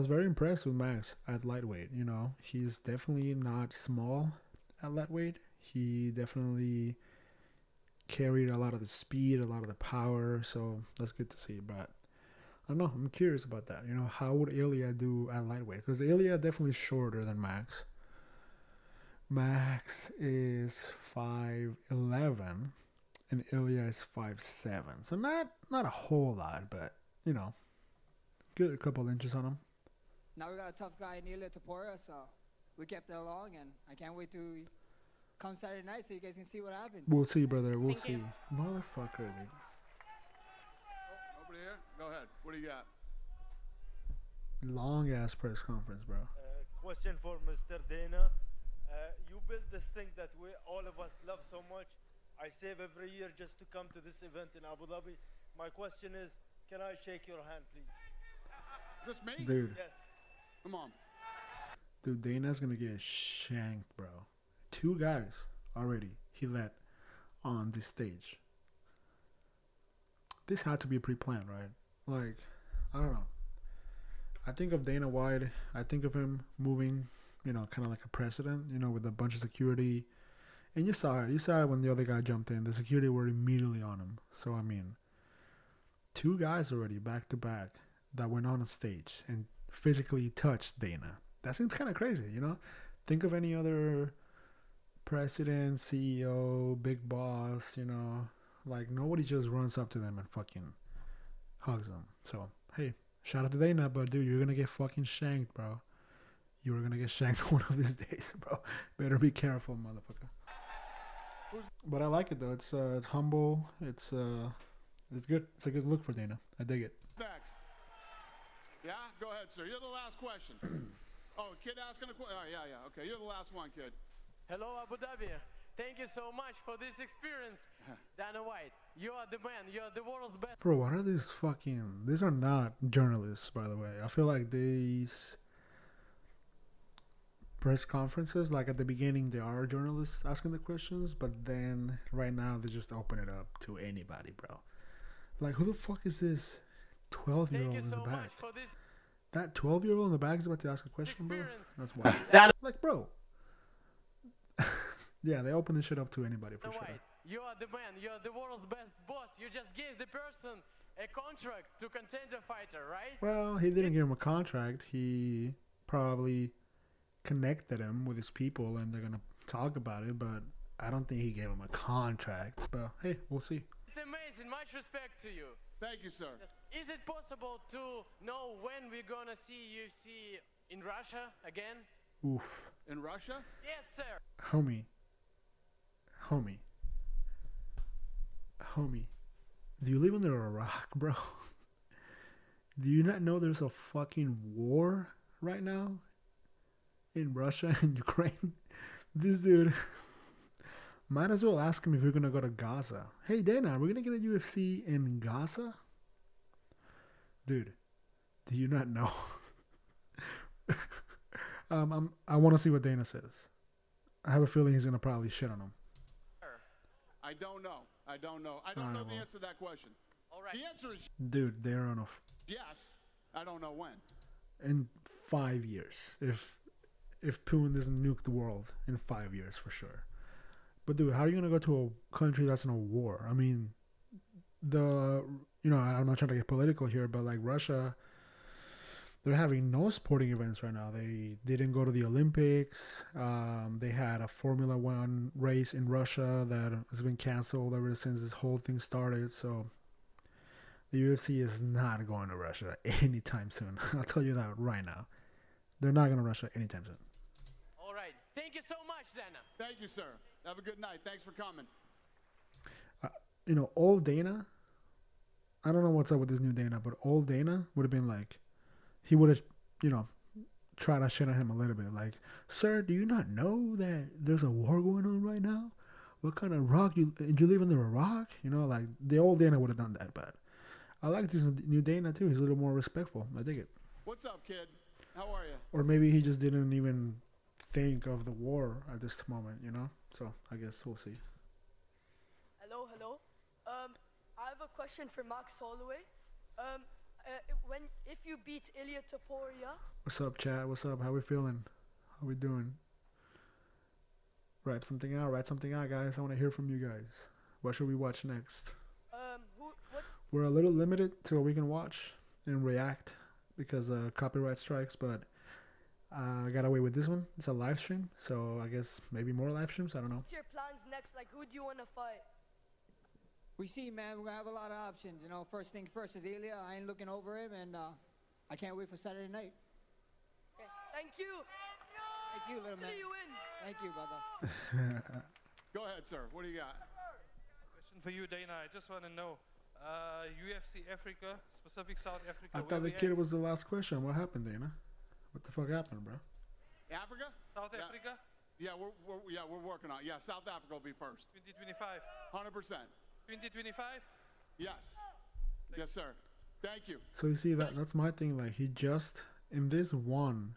very impressed with Max at lightweight. You know, he's definitely not small at lightweight. He definitely carried a lot of the speed, a lot of the power. So that's good to see. But I don't know. I'm curious about that. You know, how would Ilia do at lightweight? Because Ilia definitely shorter than Max. Max is 5'11", and Ilia is 5'7". So not a whole lot, but you know, good a couple inches on him. Now we got a tough guy in Ilia Topuria, so we kept it along, and I can't wait to come Saturday night so you guys can see what happens. We'll see, brother. We'll see. Motherfucker, dude. Over here. Go ahead. What do you got? Long ass press conference, bro. Question for Mr. Dana. You built this thing that we all of us love so much. I save every year just to come to this event in Abu Dhabi. My question is, can I shake your hand, please? Is this me? Dude. Yes. Come on. Dude, Dana's gonna get shanked, bro. 2 guys already he let on this stage. This had to be pre-planned, right? Like, I don't know. I think of Dana White. I think of him moving, you know, kind of like a president, you know, with a bunch of security. And you saw it. You saw it when the other guy jumped in. The security were immediately on him. So, I mean, 2 guys already back to back that went on a stage and physically touched Dana. That seems kind of crazy, you know? Think of any other president, CEO, big boss, you know? Like, nobody just runs up to them and fucking hugs them. So, hey, shout out to Dana, but dude, you're going to get fucking shanked, bro. You are going to get shanked one of these days, bro. Better be careful, motherfucker. But I like it, though. It's humble. It's good. It's a good look for Dana. I dig it. Next. Yeah? Go ahead, sir. You're the last question. Oh, kid asking a question? Oh, yeah. Okay, you're the last one, kid. Hello, Abu Dhabi. Thank you so much for this experience. Dana White, you are the man. You are the world's best. Bro, what are these fucking... These are not journalists, by the way. I feel like these press conferences, like at the beginning, they are journalists asking the questions, but then right now they just open it up to anybody, bro. Like, who the fuck is this 12-year-old in the back? That 12-year-old in the back is about to ask a question, bro? That's wild. Like, bro. Yeah, they open this shit up to anybody for sure. You are the man. You are the world's best boss. You just gave the person a contract to contender fighter, right? Well, he didn't give him a contract. He probably connected him with his people, and they're going to talk about it, but I don't think he gave him a contract. But, hey, we'll see. It's amazing. Much respect to you. Thank you, sir. Is it possible to know when we're going to see UFC in Russia again? Oof. In Russia? Yes, sir. Homie. Do you live under a rock, bro? Do you not know there's a fucking war right now in Russia and Ukraine? This dude... Might as well ask him if we're going to go to Gaza. Hey, Dana, we're going to get a UFC in Gaza? Dude, do you not know? I want to see what Dana says. I have a feeling he's going to probably shit on him. I don't know. I don't know the answer to that question. All right. The answer is Dude, they're on a... yes. I don't know when. In 5 years. If Putin doesn't nuke the world, in 5 years for sure. But dude, how are you going to go to a country that's in a war? I mean, I'm not trying to get political here, but like Russia, they're having no sporting events right now. They didn't go to the Olympics. They had a Formula One race in Russia that has been canceled ever since this whole thing started. So the UFC is not going to Russia anytime soon. I'll tell you that right now. They're not going to Russia anytime soon. All right. Thank you so much, Dana. Thank you, sir. Have a good night. Thanks for coming. Old Dana, I don't know what's up with this new Dana, but old Dana would have been like, he would have, tried to shit on him a little bit. Like, sir, do you not know that there's a war going on right now? What kind of rock? You live under a rock? Like the old Dana would have done that, but I like this new Dana too. He's a little more respectful. I dig it. What's up, kid? How are you? Or maybe he just didn't even think of the war at this moment, you know. So I guess we'll see. Hello, hello. I have a question for Max Holloway. If you beat Ilia Topuria. What's up, chat? What's up? How we feeling? How we doing? Write something out, guys. I want to hear from you guys. What should we watch next? We're a little limited to what we can watch and react because copyright strikes, but I got away with this one. It's a live stream, so I guess maybe more live streams. I don't know. What's your plans next? Like, who do you want to fight? We see, man, we're going to have a lot of options. You know, first thing first is Ilya. I ain't looking over him, and I can't wait for Saturday night. Okay. Thank you. Thank you, little man. You win. Thank you, brother. Go ahead, sir. What do you got? Question for you, Dana. I just want to know, UFC Africa, specific South Africa. I thought the kid was the last question. What happened, Dana? What the fuck happened, bro? Africa? South Africa? Yeah, we're working on it. Yeah, South Africa will be first. 2025. 100%. 2025? Yes. Yes, sir. Thank you. So you see that's my thing. Like he just in this one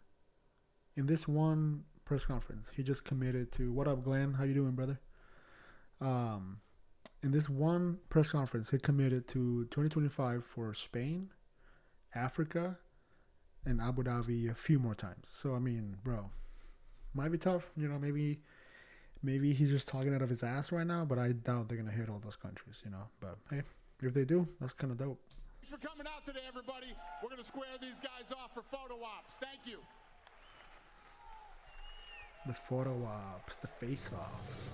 press conference, he just committed to. What up, Glenn? How you doing, brother? In this one press conference, he committed to 2025 for Spain, Africa, and Abu Dhabi a few more times. So I mean, bro, might be tough. You know, maybe he's just talking out of his ass right now. But I doubt they're gonna hit all those countries. You know, but hey, if they do, that's kind of dope. Thanks for coming out today, everybody. We're gonna square these guys off for photo ops. Thank you. The photo ops, the face offs.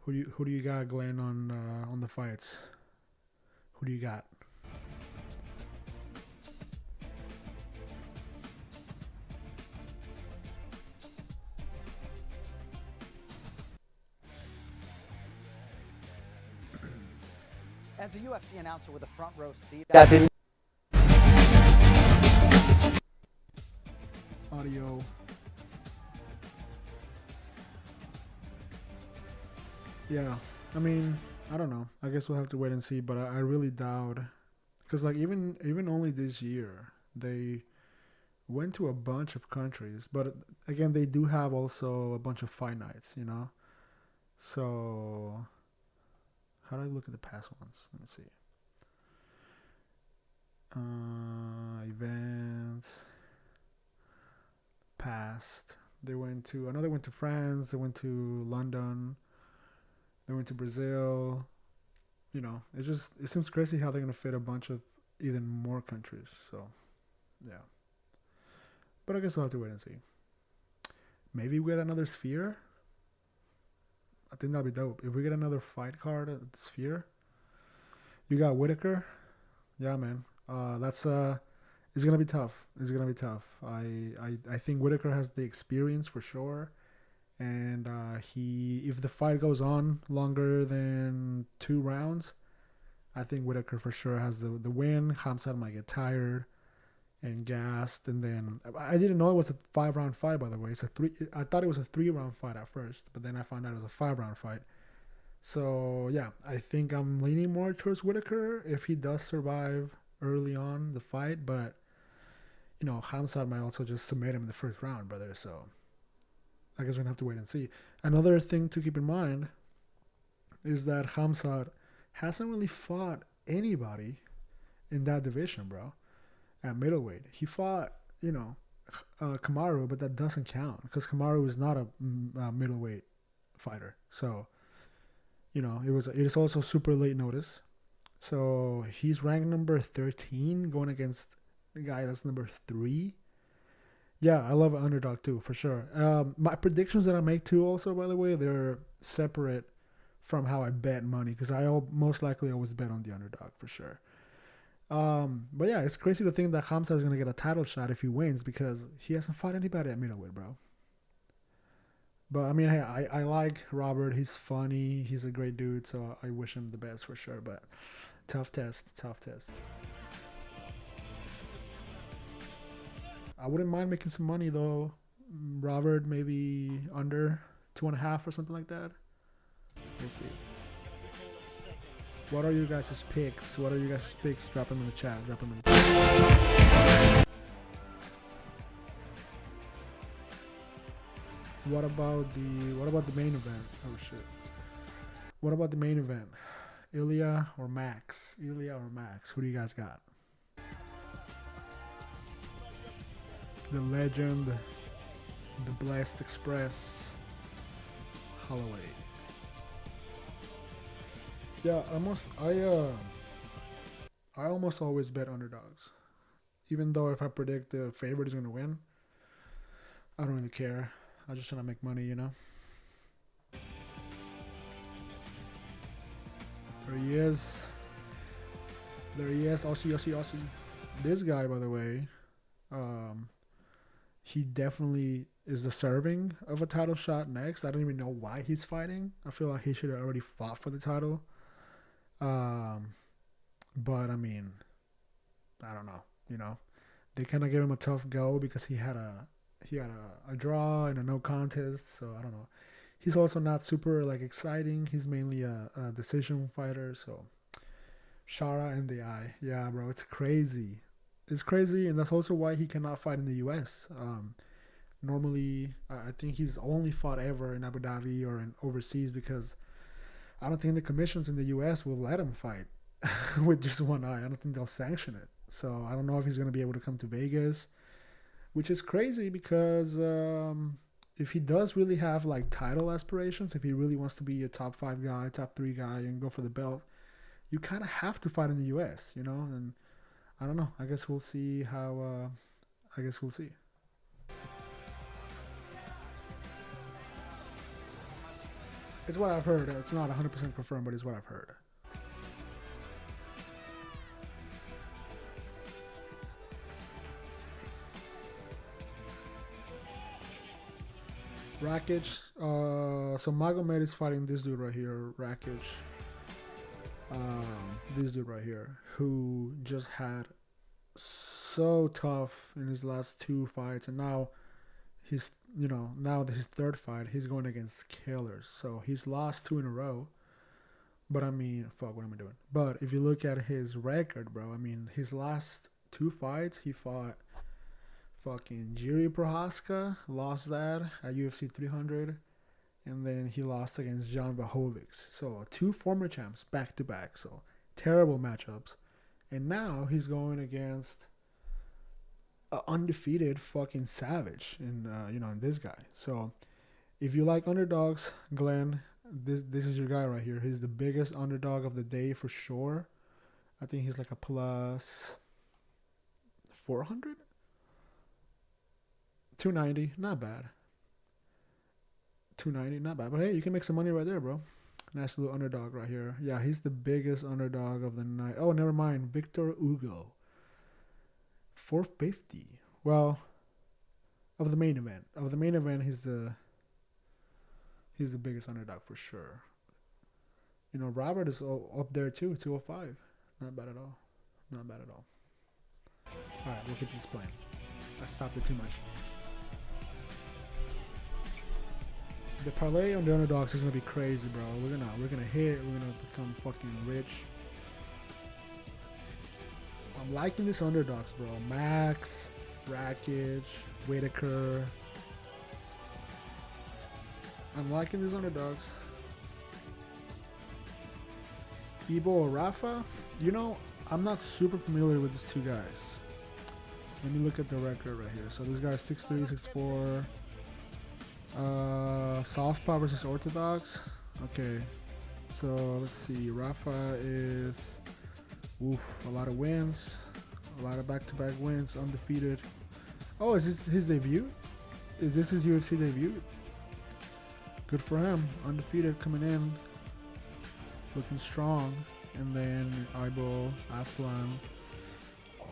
Who do you got, Glenn, on the fights? Who do you got? As a UFC announcer with a front row seat. Audio. Yeah, I mean, I don't know. I guess we'll have to wait and see, but I really doubt, because like even only this year they went to a bunch of countries, but again they do have also a bunch of fight nights, you know. So how do I look at the past ones? Let me see. Events past. I know they went to France. They went to London. They went to Brazil. You know, it seems crazy how they're gonna fit a bunch of even more countries. So, yeah. But I guess we'll have to wait and see. Maybe we get another Sphere. I think that'd be dope. If we get another fight card at the Sphere. You got Whitaker. Yeah, man. It's gonna be tough. It's gonna be tough. I think Whitaker has the experience for sure. And if the fight goes on longer than 2 rounds, I think Whitaker for sure has the win. Khamzat might get tired and gassed, and then I didn't know it was a 5-round fight. By the way, I thought it was a 3-round fight at first, but then I found out it was a 5-round fight. So yeah, I think I'm leaning more towards Whitaker if he does survive early on the fight. But you know, Khamzat might also just submit him in the first round, brother. So I guess we're gonna have to wait and see. Another thing to keep in mind is that Khamzat hasn't really fought anybody in that division, bro. At middleweight, he fought, you know, Kamaru, but that doesn't count because Kamaru is not a middleweight fighter. So, you know, it is also super late notice. So he's ranked number 13, going against a guy that's number 3. Yeah, I love an underdog too, for sure. My predictions that I make too, also, by the way, they're separate from how I bet money because I most likely always bet on the underdog for sure. But yeah, it's crazy to think that Khamzat is gonna get a title shot if he wins because he hasn't fought anybody at middleweight, bro. But I mean, hey, I like Robert. He's funny. He's a great dude. So I wish him the best for sure. But tough test. I wouldn't mind making some money though. Robert, maybe under 2.5 or something like that. Let's see. What are your guys' picks? Drop them in the chat. What about the main event? Oh shit. What about the main event? Ilya or Max? Ilya or Max? Who do you guys got? The legend, the Blessed Express, Holloway. Yeah, I almost always bet underdogs. Even though if I predict the favorite is gonna win, I don't really care. I'm just trying to make money, you know. There he is. There he is. Aussie. This guy, by the way, he definitely is deserving of a title shot next. I don't even know why he's fighting. I feel like he should have already fought for the title. But I mean, I don't know. You know, they kind of gave him a tough go because he had a draw and a no contest. So I don't know. He's also not super like exciting. He's mainly a decision fighter. So Shara in the eye. Yeah, bro, it's crazy. It's crazy, and that's also why he cannot fight in the U.S. Normally, I think he's only fought ever in Abu Dhabi or in overseas because I don't think the commissions in the U.S. will let him fight with just one eye. I don't think they'll sanction it. So I don't know if he's going to be able to come to Vegas, which is crazy because if he does really have like title aspirations, if he really wants to be a top 5 guy, top 3 guy, and go for the belt, you kind of have to fight in the U.S., you know? And I don't know. I guess we'll see how. I guess we'll see. It's what I've heard. It's not 100% confirmed, but it's what I've heard. Rakic. So Magomed is fighting this dude right here, Rakic. This dude right here, who just had so tough in his last 2 fights, and now he's, now this is his 3rd fight. He's going against killers. So he's lost 2 in a row. But I mean, fuck, what am I doing? But if you look at his record, bro, I mean, his last 2 fights, he fought fucking Jiri Prohaska, lost that at UFC 300. And then he lost against Jan Blachowicz. So 2 former champs back to back. So terrible matchups. And now he's going against an undefeated fucking savage in in this guy. So if you like underdogs, Glenn, this is your guy right here. He's the biggest underdog of the day for sure. I think he's like a plus 400? 290, not bad. 290, not bad. But hey, you can make some money right there, bro. Nice little underdog right here. Yeah, he's the biggest underdog of the night. Oh, never mind. Victor Hugo. 450. Well, of the main event. Of the main event, he's the biggest underdog for sure. Robert is up there too, 205. Not bad at all. Not bad at all. All right, we'll keep this playing. I stopped it too much. The parlay on the underdogs is gonna be crazy, bro. We're gonna hit. We're gonna become fucking rich. I'm liking these underdogs, bro. Max, Rakic, Whitaker. I'm liking these underdogs. Ibo or Rafa? I'm not super familiar with these 2 guys. Let me look at the record right here. So this guy's 6'3", 6'4". Southpaw versus Orthodox. Okay, so let's see. Rafa is a lot of wins, a lot of back-to-back wins, undefeated. Oh, is this his debut? Is this his UFC debut? Good for him. Undefeated coming in, looking strong. And then Ibo, Aslan.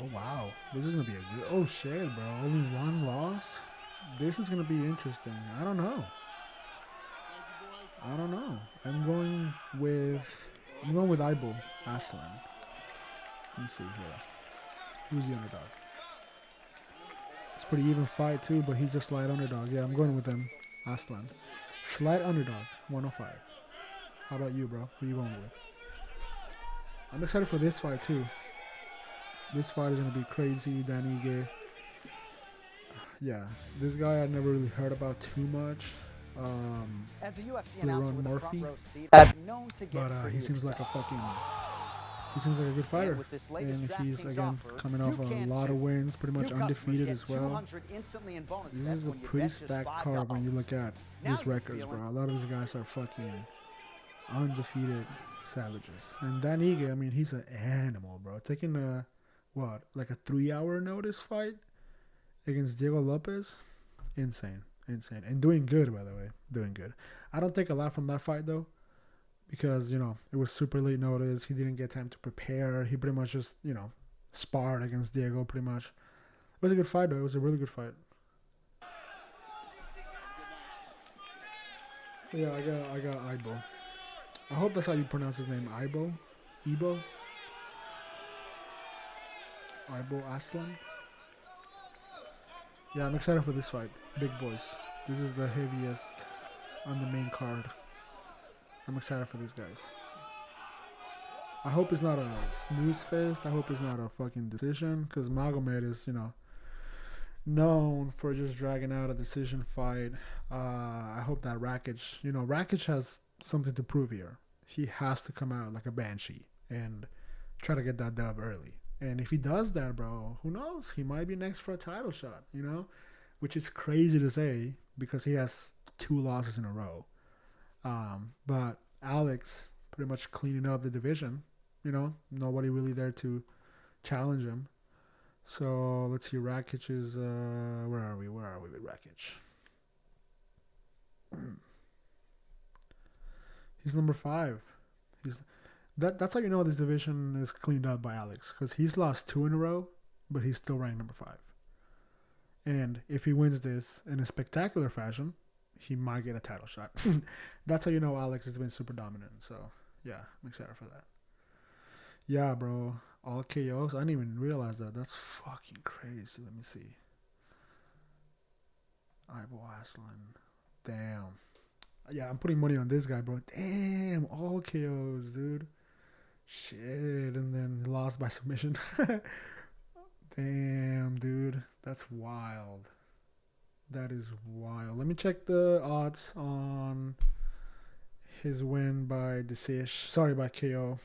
Oh wow, this is gonna be a good. Oh shit, bro! Only 1 loss. This is going to be interesting. I don't know. I'm going with Ibo Aslan. Let me see here. Who's the underdog? It's a pretty even fight too, but he's a slight underdog. Yeah, I'm going with him. Aslan. Slight underdog, 105. How about you, bro? Who you going with? I'm excited for this fight too. This fight is going to be crazy. Dan Ige. Yeah, this guy I never really heard about too much. As a UFC announcer Lerone with a Murphy, front row seat, I'm known to get but pretty he seems like a excited. fucking. He seems like a good fighter, with this latest and he's DraftKings again offer, coming you off a can lot of too. wins, pretty much New customers undefeated get as well. 200 instantly in bonus This bets is a when you pretty bet just stacked $5. card when you look at Now his you're records, feeling- bro. A lot of these guys are fucking undefeated savages. And Dan Ige, I mean, he's an animal, bro. Taking a, what, like a 3-hour notice fight against Diego Lopez? Insane. Insane. And doing good, by the way. Doing good. I don't take a lot from that fight, though, because, you know, it was super late notice. He didn't get time to prepare. He pretty much just, you know, sparred against Diego, pretty much. It was a good fight, though. It was a really good fight. Yeah, I got Ibo. I hope that's how you pronounce his name. Ibo? Ibo Aslan? Yeah, I'm excited for this fight. Big boys. This is the heaviest on the main card. I'm excited for these guys. I hope it's not a snooze fest. I hope it's not a fucking decision, because Magomed is, you know, known for just dragging out a decision fight. I hope that Rakic, you know, Rakic has something to prove here. He has to come out like a banshee and try to get that dub early. And if he does that, bro, who knows? He might be next for a title shot, you know? Which is crazy to say because he has 2 losses in a row. But Alex pretty much cleaning up the division, you know? Nobody really there to challenge him. So let's see, Rakic is, where are we with Rakic? He's number 5. That's how you know this division is cleaned up by Alex, because he's lost 2 in a row, but he's still ranked number 5. And if he wins this in a spectacular fashion, he might get a title shot. That's how you know Alex has been super dominant. So yeah, I'm excited for that. Yeah, bro, all KOs. I didn't even realize that. That's fucking crazy. Let me see. Ibo Aslan. Damn. Yeah, I'm putting money on this guy, bro. Damn, all KOs, dude. Shit, and then lost by submission. Damn, dude. That's wild. That is wild. Let me check the odds on his win by decision. Sorry, by KO.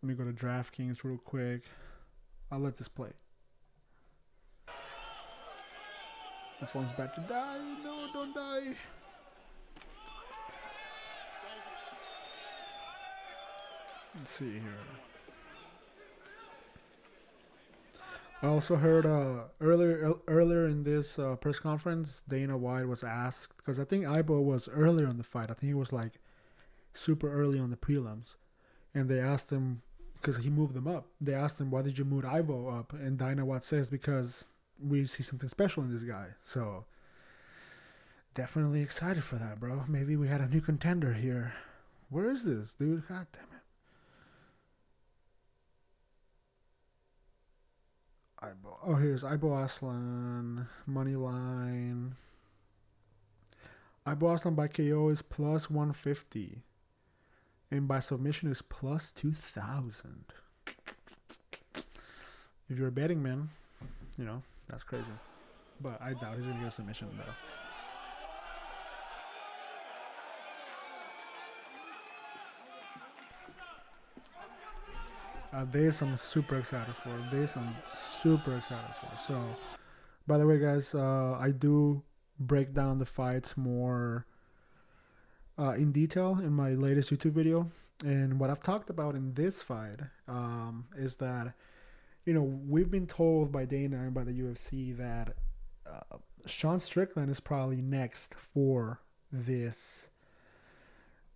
Let me go to DraftKings real quick. I'll let this play. My phone's about to die. No, don't die. Let's see here. I also heard earlier in this press conference, Dana White was asked, because I think Ibo was earlier in the fight. I think he was like super early on the prelims. And they asked him, because he moved them up, they asked him, why did you move Ibo up? And Dana White says, because we see something special in this guy. So definitely excited for that, bro. Maybe we had a new contender here. Where is this, dude? God damn it. Ibo. Oh, here's Ibo Aslan. Money line. Ibo Aslan by KO is plus 150. And by submission is plus 2,000. If you're a betting man, you know, that's crazy. But I doubt he's going to get a submission, though. This I'm super excited for. So, by the way, guys, I do break down the fights more in detail in my latest YouTube video. And what I've talked about in this fight is that, you know, we've been told by Dana and by the UFC that Sean Strickland is probably next for this,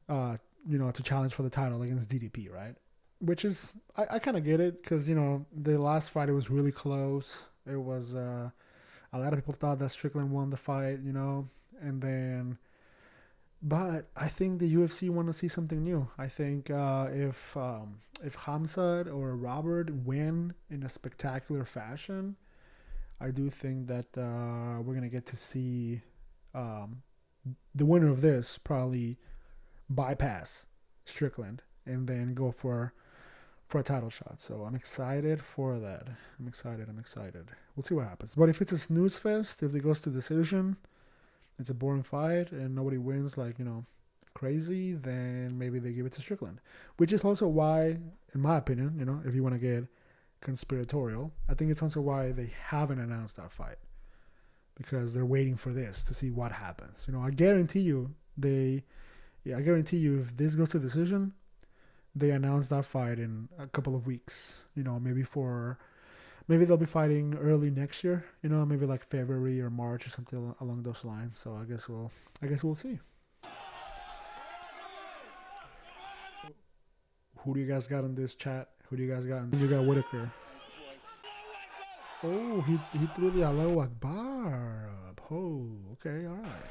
you know, to challenge for the title against DDP, right? Which is, I kind of get it, because, you know, the last fight, it was really close. It was, a lot of people thought that Strickland won the fight, you know, and then, but I think the UFC want to see something new. I think if Khamzat or Robert win in a spectacular fashion, I do think that we're going to get to see the winner of this probably bypass Strickland and then go for for a title shot. So I'm excited for that. I'm excited. We'll see what happens. But if it's a snooze fest, if it goes to decision, it's a boring fight and nobody wins, like, crazy, then maybe they give it to Strickland. Which is also why, in my opinion, if you want to get conspiratorial, I think it's also why they haven't announced that fight. Because they're waiting for this to see what happens. I guarantee you if this goes to decision, they announce that fight in a couple of weeks. Maybe they'll be fighting early next year. Maybe like February or March or something along those lines. So I guess we'll see. Who do you guys got in this chat? Who do you guys got? You got Whitaker. Oh, he threw the Allahu Akbar up. Oh, okay, all right.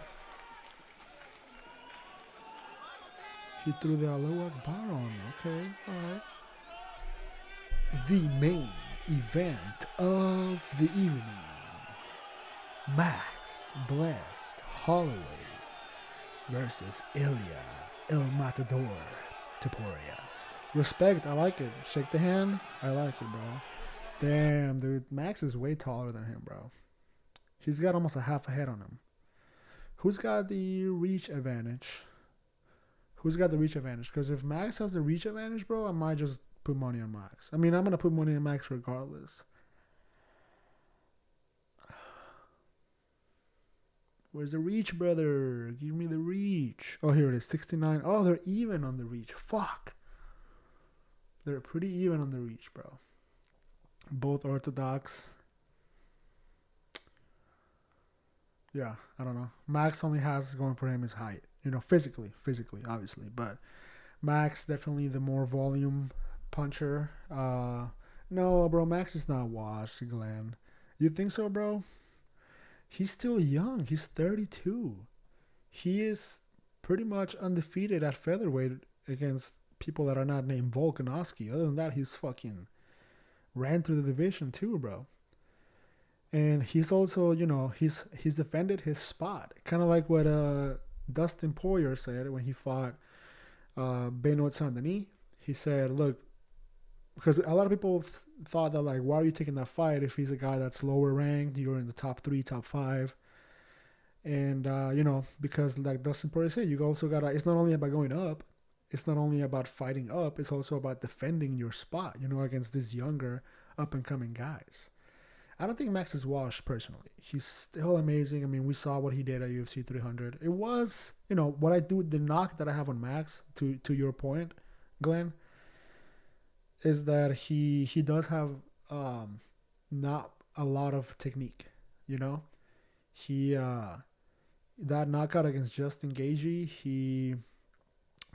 He threw the Allahu Akbar on. Okay, all right. The main event of the evening. Max Blessed Holloway versus Ilya El Matador Topuria. Respect, I like it. Shake the hand, I like it, bro. Damn, dude. Max is way taller than him, bro. He's got almost a half a head on him. Who's got the reach advantage? Because if Max has the reach advantage, bro, I might just put money on Max. I mean, I'm going to put money on Max regardless. Where's the reach, brother? Give me the reach. Oh, here it is. 69. Oh, they're even on the reach. Fuck. They're pretty even on the reach, bro. Both orthodox. Yeah, I don't know. Max only has going for him his height. Physically, obviously. But Max definitely the more volume puncher. No, bro, Max is not washed, Glenn. You think so, bro? He's still young. He's 32. He is pretty much undefeated at featherweight against people that are not named Volkanovski. Other than that, he's fucking ran through the division too, bro. And he's also, he's defended his spot. Kind of like what Dustin Poirier said when he fought Benoit Saint-Denis. He said, look, because a lot of people thought that, like, why are you taking that fight if he's a guy that's lower ranked, you're in the top 3, top 5. And, because like Dustin Poirier said, you also got to, it's not only about going up, it's not only about fighting up, it's also about defending your spot, against these younger up-and-coming guys. I don't think Max is washed, personally. He's still amazing. I mean, we saw what he did at UFC 300. It was, what I do, the knock that I have on Max, to your point, Glenn, is that he does have not a lot of technique, He, that knockout against Justin Gaethje,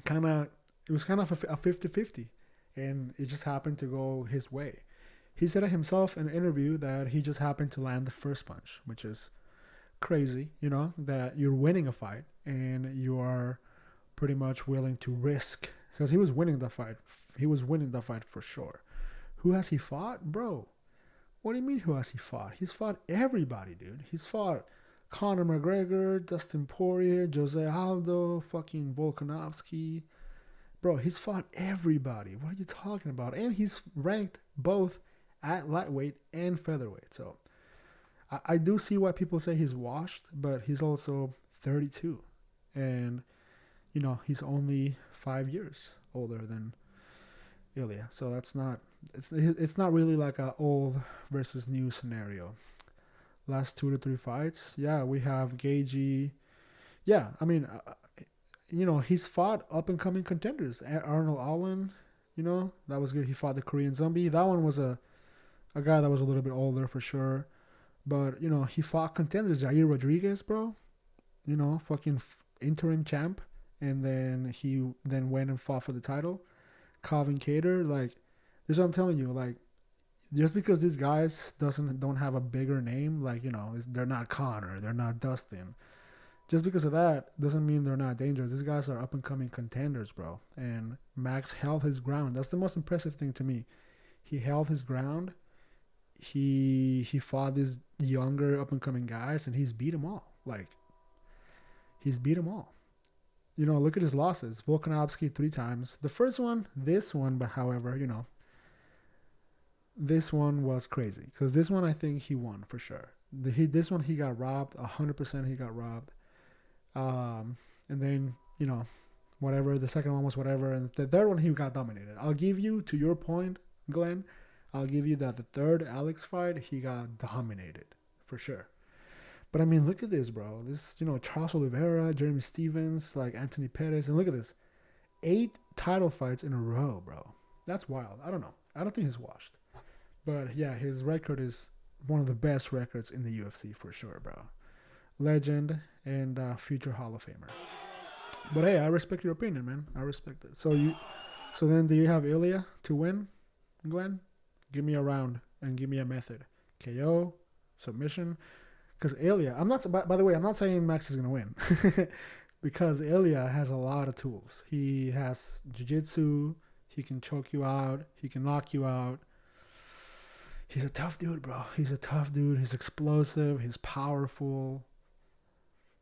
it was kind of a 50-50, and it just happened to go his way. He said it himself in an interview that he just happened to land the first punch, which is crazy, that you're winning a fight and you are pretty much willing to risk, because he was winning the fight. He was winning the fight for sure. Who has he fought? Bro, what do you mean who has he fought? He's fought everybody, dude. He's fought Conor McGregor, Dustin Poirier, Jose Aldo, fucking Volkanovski. Bro, he's fought everybody. What are you talking about? And he's ranked both at lightweight and featherweight. So I do see why people say he's washed, but he's also 32. And, he's only 5 years older than Ilya. So that's not, it's not really like a old versus new scenario. Last 2 to 3 fights. Yeah, we have Gaethje. Yeah, I mean, he's fought up-and-coming contenders. Arnold Allen, that was good. He fought the Korean Zombie. That one was a guy that was a little bit older for sure. But, he fought contenders. Jair Rodriguez, bro. Fucking interim champ. And then he went and fought for the title. Calvin Kattar, like, this is what I'm telling you. Like, just because these guys don't have a bigger name, like, they're not Conor, they're not Dustin. Just because of that doesn't mean they're not dangerous. These guys are up-and-coming contenders, bro. And Max held his ground. That's the most impressive thing to me. He held his ground. He fought these younger up-and-coming guys, and he's beat them all. Like, he's beat them all. Look at his losses. Volkanovski 3 times. The first one, this one, but however, this one was crazy because this one I think he won for sure. This one he got robbed 100%. He got robbed. And then whatever. The second one was whatever, and the third one he got dominated. I'll give you, to your point, Glenn. I'll give you that the third Alex fight he got dominated for sure. But I mean, look at this, bro. This, Charles Oliveira, Jeremy Stevens, like Anthony Pettis, and look at this, 8 title fights in a row, bro. That's wild. I don't know. I don't think he's washed, but yeah, his record is one of the best records in the UFC for sure, bro. Legend and future Hall of Famer. But hey, I respect your opinion, man. I respect it. So then, do you have Ilya to win, Glenn? Give me a round and give me a method. KO, submission. Because Ilya, by the way, I'm not saying Max is gonna win, because Ilya has a lot of tools. He has jiu-jitsu. He can choke you out. He can knock you out. He's a tough dude, bro. He's a tough dude. He's explosive. He's powerful.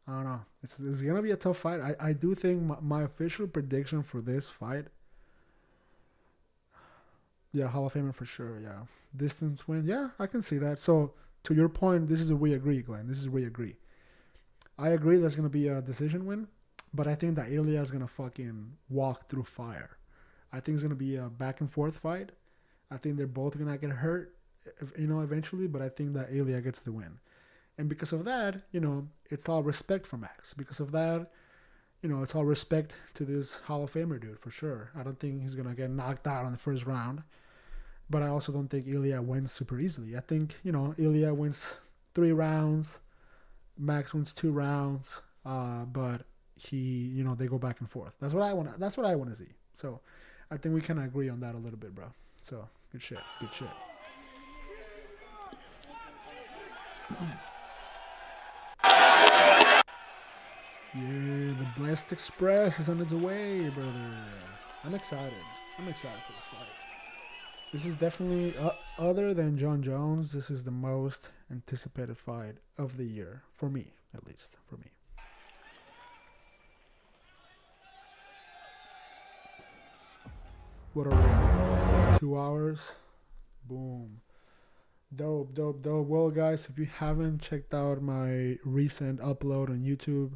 I don't know. It's going to be a tough fight. I do think my official prediction for this fight, yeah, Hall of Famer for sure, yeah. Distance win, yeah, I can see that. So, to your point, this is a we agree, Glenn. This is we agree. I agree there's going to be a decision win, but I think that Ilya is going to fucking walk through fire. I think it's going to be a back and forth fight. I think they're both going to get hurt, eventually, but I think that Ilya gets the win. And because of that, it's all respect for Max. Because of that, it's all respect to this Hall of Famer dude, for sure. I don't think he's going to get knocked out on the first round. But I also don't think Ilya wins super easily. I think, Ilya wins 3 rounds. Max wins 2 rounds. But they go back and forth. That's what I want to see. So I think we can agree on that a little bit, bro. So good shit. Good shit. Yeah, the Blessed Express is on its way, brother. I'm excited. I'm excited for this fight. This is definitely, other than John Jones, this is the most anticipated fight of the year. For me, at least. For me. What are we? 2 hours? Boom. Dope. Well, guys, if you haven't checked out my recent upload on YouTube,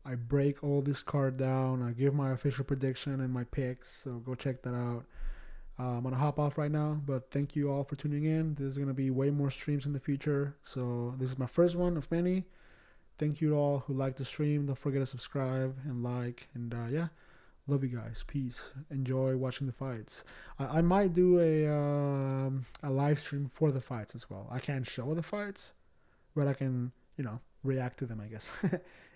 I break all this card down. I give my official prediction and my picks, so go check that out. I'm going to hop off right now, but thank you all for tuning in. There's going to be way more streams in the future, so this is my first one of many. Thank you to all who like the stream. Don't forget to subscribe and like, and yeah, love you guys. Peace. Enjoy watching the fights. I might do a live stream for the fights as well. I can't show the fights, but I can, react to them, I guess.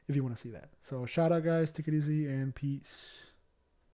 If you want to see that. So shout out, guys. Take it easy and peace.